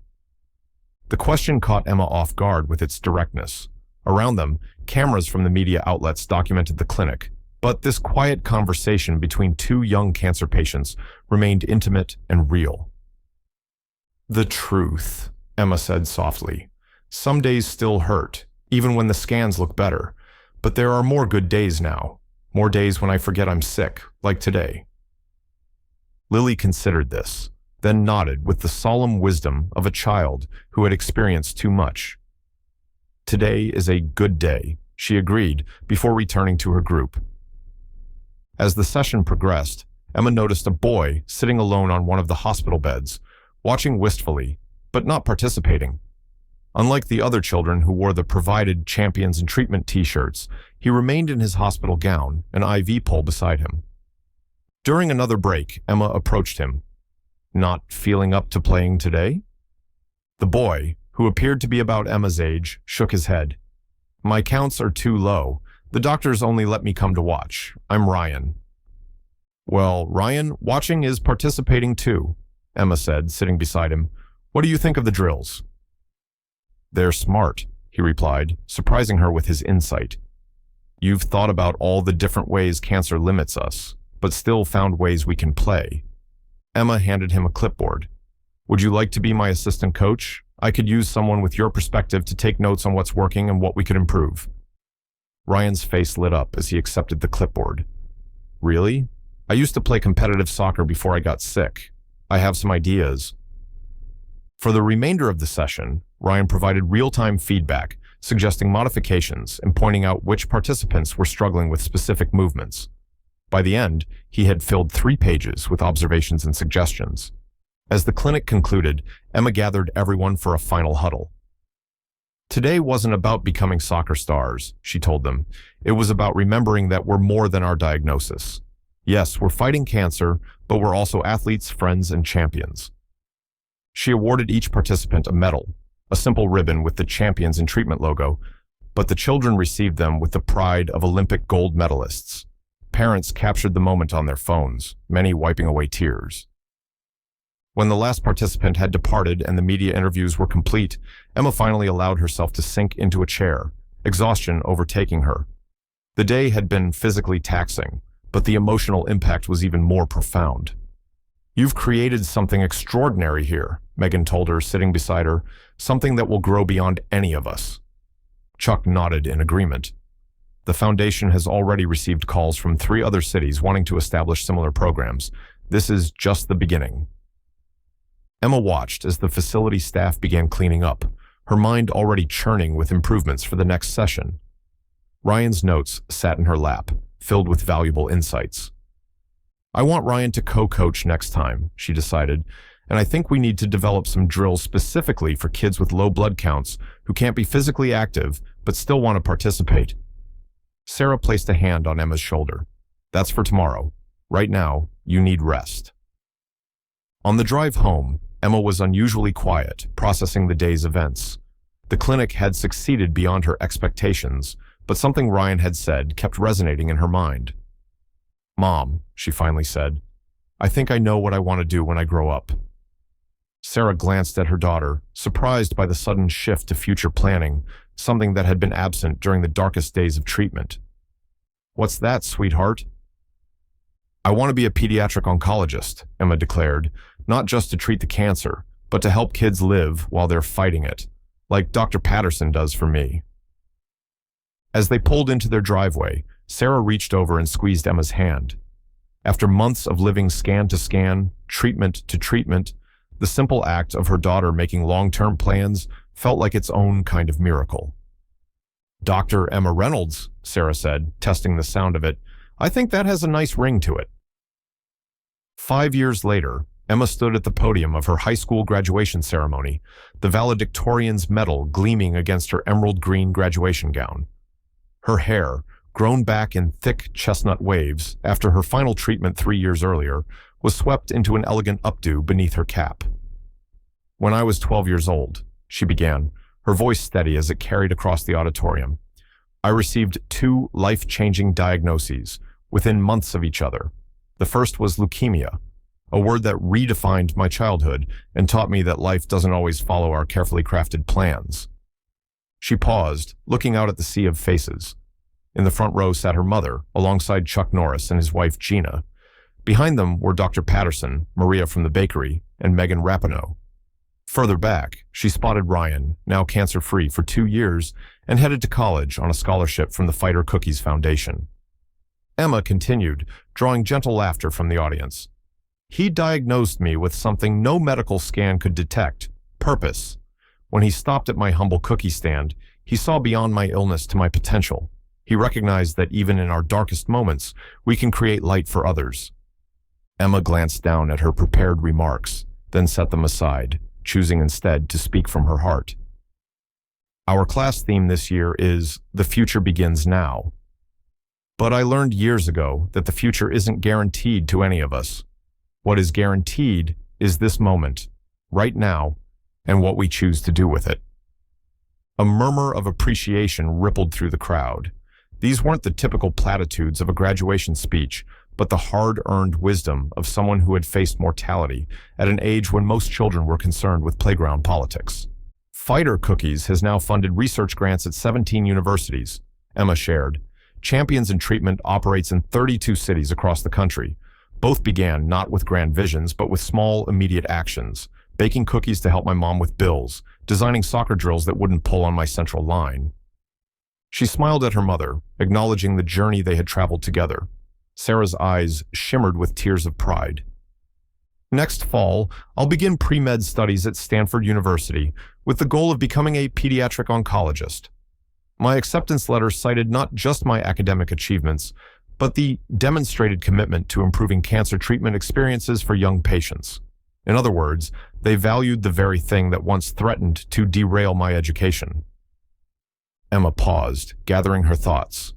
The question caught Emma off guard with its directness. Around them, cameras from the media outlets documented the clinic, but this quiet conversation between two young cancer patients remained intimate and real. "The truth," Emma said softly. "Some days still hurt, even when the scans look better, but there are more good days now, more days when I forget I'm sick, like today." Lily considered this, then nodded with the solemn wisdom of a child who had experienced too much. "Today is a good day," she agreed before returning to her group. As the session progressed, Emma noticed a boy sitting alone on one of the hospital beds, watching wistfully, but not participating. Unlike the other children who wore the provided Champions in Treatment t-shirts, he remained in his hospital gown, an IV pole beside him. During another break, Emma approached him. "Not feeling up to playing today?" The boy, who appeared to be about Emma's age, shook his head. My counts are too low. The doctors only let me come to watch. I'm Ryan. Well, Ryan, watching is participating too, Emma said, sitting beside him. What do you think of the drills? They're smart, he replied, surprising her with his insight. You've thought about all the different ways cancer limits us, but still found ways we can play. Emma handed him a clipboard. Would you like to be my assistant coach? I could use someone with your perspective to take notes on what's working and what we could improve. Ryan's face lit up as he accepted the clipboard. Really? I used to play competitive soccer before I got sick. I have some ideas. For the remainder of the session, Ryan provided real-time feedback, suggesting modifications and pointing out which participants were struggling with specific movements. By the end, he had filled 3 pages with observations and suggestions. As the clinic concluded, Emma gathered everyone for a final huddle. Today wasn't about becoming soccer stars, she told them. It was about remembering that we're more than our diagnosis. Yes, we're fighting cancer, but we're also athletes, friends, and champions. She awarded each participant a medal, a simple ribbon with the Champions in Treatment logo, but the children received them with the pride of Olympic gold medalists. Parents captured the moment on their phones, many wiping away tears. When the last participant had departed and the media interviews were complete, Emma finally allowed herself to sink into a chair, exhaustion overtaking her. The day had been physically taxing, but the emotional impact was even more profound. You've created something extraordinary here, Megan told her, sitting beside her, something that will grow beyond any of us. Chuck nodded in agreement. The foundation has already received calls from 3 other cities wanting to establish similar programs. This is just the beginning. Emma watched as the facility staff began cleaning up, her mind already churning with improvements for the next session. Ryan's notes sat in her lap, filled with valuable insights. I want Ryan to co-coach next time, she decided, and I think we need to develop some drills specifically for kids with low blood counts who can't be physically active but still want to participate. Sarah placed a hand on Emma's shoulder. That's for tomorrow. Right now, you need rest. On the drive home, Emma was unusually quiet, processing the day's events. The clinic had succeeded beyond her expectations, but something Ryan had said kept resonating in her mind. Mom, she finally said, I think I know what I want to do when I grow up. Sarah glanced at her daughter, surprised by the sudden shift to future planning, something that had been absent during the darkest days of treatment. What's that, sweetheart? I want to be a pediatric oncologist, Emma declared, not just to treat the cancer, but to help kids live while they're fighting it, like Dr. Patterson does for me. As they pulled into their driveway, Sarah reached over and squeezed Emma's hand. After months of living scan to scan, treatment to treatment, the simple act of her daughter making long-term plans felt like its own kind of miracle. Dr. Emma Reynolds, Sarah said, testing the sound of it. I think that has a nice ring to it. 5 years later, Emma stood at the podium of her high school graduation ceremony, the valedictorian's medal gleaming against her emerald green graduation gown. Her hair, grown back in thick chestnut waves after her final treatment 3 years earlier, was swept into an elegant updo beneath her cap. When I was 12 years old, she began, her voice steady as it carried across the auditorium, I received 2 life-changing diagnoses within months of each other. The first was leukemia, a word that redefined my childhood and taught me that life doesn't always follow our carefully crafted plans. She paused, looking out at the sea of faces. In the front row sat her mother, alongside Chuck Norris and his wife Gina. Behind them were Dr. Patterson, Maria from the bakery, and Megan Rapinoe. Further back, she spotted Ryan, now cancer-free for 2 years, and headed to college on a scholarship from the Fighter Cookies Foundation. Emma continued, drawing gentle laughter from the audience. He diagnosed me with something no medical scan could detect, purpose. When he stopped at my humble cookie stand, he saw beyond my illness to my potential. He recognized that even in our darkest moments, we can create light for others. Emma glanced down at her prepared remarks, then set them aside, choosing instead to speak from her heart. Our class theme this year is The Future Begins Now. But I learned years ago that the future isn't guaranteed to any of us. What is guaranteed is this moment, right now, and what we choose to do with it. A murmur of appreciation rippled through the crowd. These weren't the typical platitudes of a graduation speech, but the hard-earned wisdom of someone who had faced mortality at an age when most children were concerned with playground politics. Fighter Cookies has now funded research grants at 17 universities, Emma shared. Champions in Treatment operates in 32 cities across the country. Both began not with grand visions, but with small, immediate actions. Baking cookies to help my mom with bills, designing soccer drills that wouldn't pull on my central line. She smiled at her mother, acknowledging the journey they had traveled together. Sarah's eyes shimmered with tears of pride. Next fall, I'll begin pre-med studies at Stanford University with the goal of becoming a pediatric oncologist. My acceptance letter cited not just my academic achievements, but the demonstrated commitment to improving cancer treatment experiences for young patients. In other words, they valued the very thing that once threatened to derail my education. Emma paused, gathering her thoughts.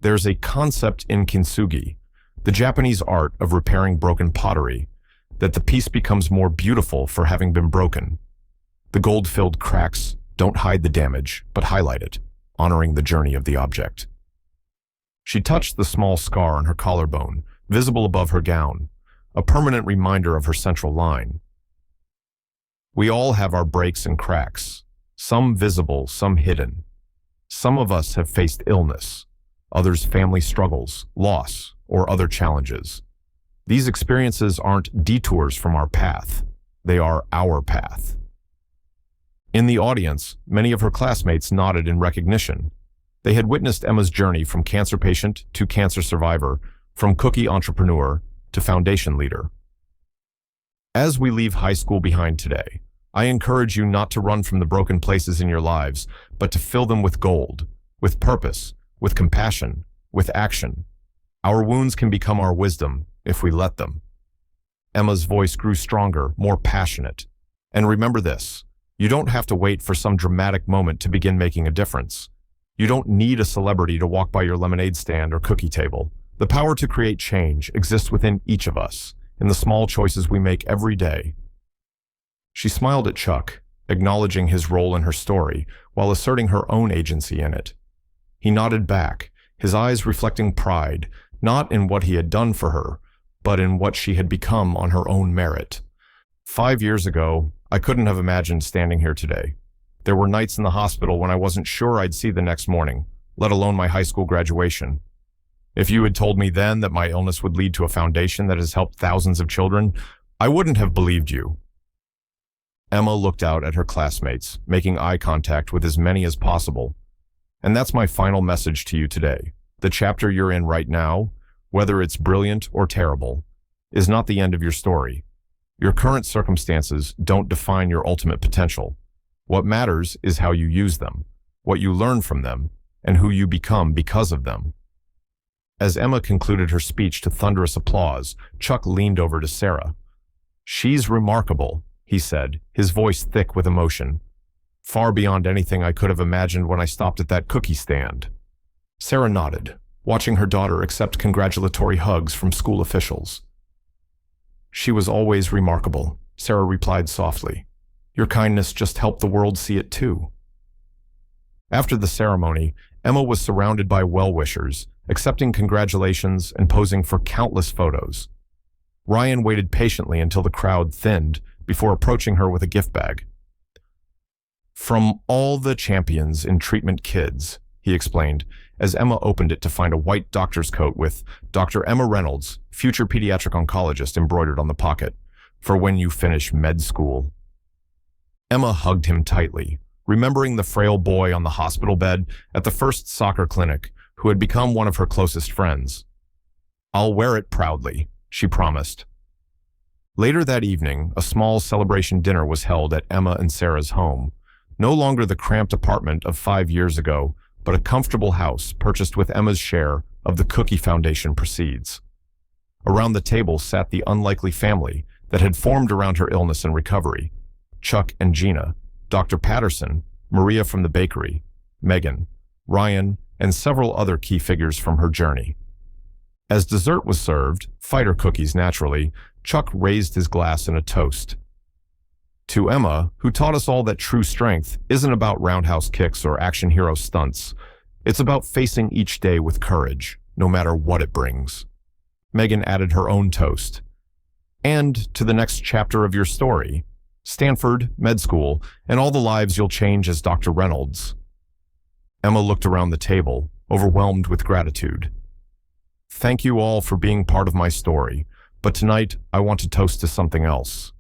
There's a concept in kintsugi, the Japanese art of repairing broken pottery, that the piece becomes more beautiful for having been broken. The gold-filled cracks don't hide the damage, but highlight it, honoring the journey of the object. She touched the small scar on her collarbone, visible above her gown, a permanent reminder of her central line. We all have our breaks and cracks, some visible, some hidden. Some of us have faced illness, others family struggles, loss, or other challenges. These experiences aren't detours from our path, they are our path. In the audience, many of her classmates nodded in recognition. They had witnessed Emma's journey from cancer patient to cancer survivor, from cookie entrepreneur to foundation leader. As we leave high school behind today, I encourage you not to run from the broken places in your lives, but to fill them with gold, with purpose, with compassion, with action. Our wounds can become our wisdom if we let them. Emma's voice grew stronger, more passionate. And remember this, you don't have to wait for some dramatic moment to begin making a difference. You don't need a celebrity to walk by your lemonade stand or cookie table. The power to create change exists within each of us, in the small choices we make every day. She smiled at Chuck, acknowledging his role in her story, while asserting her own agency in it. He nodded back, his eyes reflecting pride, not in what he had done for her, but in what she had become on her own merit. 5 years ago, I couldn't have imagined standing here today. There were nights in the hospital when I wasn't sure I'd see the next morning, let alone my high school graduation. If you had told me then that my illness would lead to a foundation that has helped thousands of children, I wouldn't have believed you. Emma looked out at her classmates, making eye contact with as many as possible. And that's my final message to you today. The chapter you're in right now, whether it's brilliant or terrible, is not the end of your story. Your current circumstances don't define your ultimate potential. What matters is how you use them, what you learn from them, and who you become because of them. As Emma concluded her speech to thunderous applause, Chuck leaned over to Sarah. "She's remarkable," he said, his voice thick with emotion. "Far beyond anything I could have imagined when I stopped at that cookie stand." Sarah nodded, watching her daughter accept congratulatory hugs from school officials. "She was always remarkable," Sarah replied softly. "Your kindness just helped the world see it too." After the ceremony, Emma was surrounded by well-wishers, accepting congratulations and posing for countless photos. Ryan waited patiently until the crowd thinned before approaching her with a gift bag. "From all the champions in treatment kids," he explained, as Emma opened it to find a white doctor's coat with "Dr. Emma Reynolds, future pediatric oncologist," embroidered on the pocket, "for when you finish med school." Emma hugged him tightly, remembering the frail boy on the hospital bed at the first soccer clinic who had become one of her closest friends. "I'll wear it proudly," she promised. Later that evening, a small celebration dinner was held at Emma and Sarah's home. No longer the cramped apartment of 5 years ago, but a comfortable house purchased with Emma's share of the Cookie Foundation proceeds. Around the table sat the unlikely family that had formed around her illness and recovery. Chuck and Gina, Dr. Patterson, Maria from the bakery, Megan, Ryan, and several other key figures from her journey. As dessert was served, fighter cookies naturally, Chuck raised his glass in a toast. To Emma, who taught us all that true strength isn't about roundhouse kicks or action hero stunts. It's about facing each day with courage, no matter what it brings. Megan added her own toast. And to the next chapter of your story, Stanford, med school, and all the lives you'll change as Dr. Reynolds. Emma looked around the table, overwhelmed with gratitude. Thank you all for being part of my story, but tonight I want to toast to something else.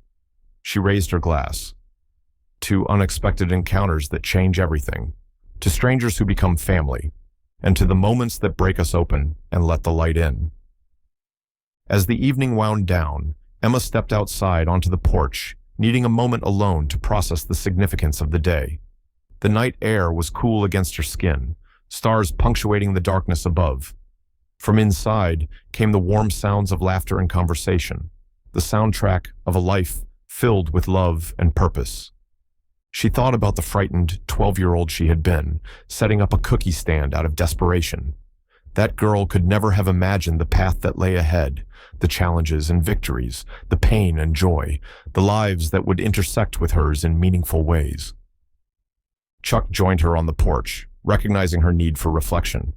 She raised her glass. To unexpected encounters that change everything, to strangers who become family, and to the moments that break us open and let the light in. As the evening wound down, Emma stepped outside onto the porch, needing a moment alone to process the significance of the day. The night air was cool against her skin, stars punctuating the darkness above. From inside came the warm sounds of laughter and conversation, the soundtrack of a life filled with love and purpose. She thought about the frightened 12-year-old she had been, setting up a cookie stand out of desperation. That girl could never have imagined the path that lay ahead, the challenges and victories, the pain and joy, the lives that would intersect with hers in meaningful ways. Chuck joined her on the porch, recognizing her need for reflection.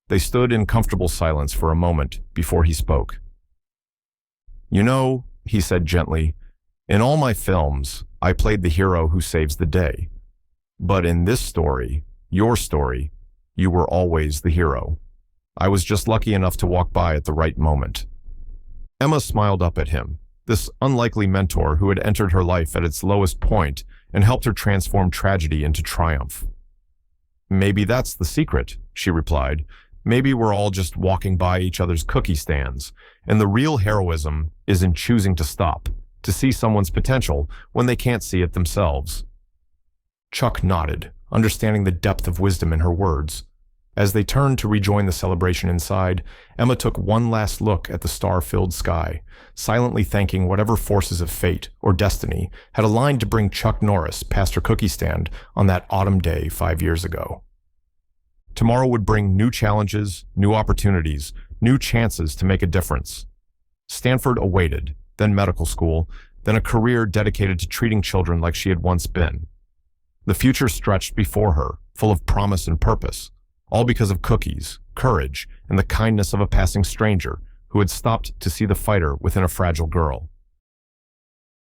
They stood in comfortable silence for a moment before he spoke. You know, he said gently, in all my films, I played the hero who saves the day. But in this story, your story, you were always the hero. I was just lucky enough to walk by at the right moment. Emma smiled up at him, this unlikely mentor who had entered her life at its lowest point and helped her transform tragedy into triumph. Maybe that's the secret, she replied. Maybe we're all just walking by each other's cookie stands, and the real heroism is in choosing to stop, to see someone's potential when they can't see it themselves. Chuck nodded, understanding the depth of wisdom in her words. As they turned to rejoin the celebration inside, Emma took one last look at the star-filled sky, silently thanking whatever forces of fate or destiny had aligned to bring Chuck Norris past her cookie stand on that autumn day 5 years ago. Tomorrow would bring new challenges, new opportunities, new chances to make a difference. Stanford awaited, then medical school, then a career dedicated to treating children like she had once been. The future stretched before her, full of promise and purpose, all because of cookies, courage, and the kindness of a passing stranger who had stopped to see the fighter within a fragile girl.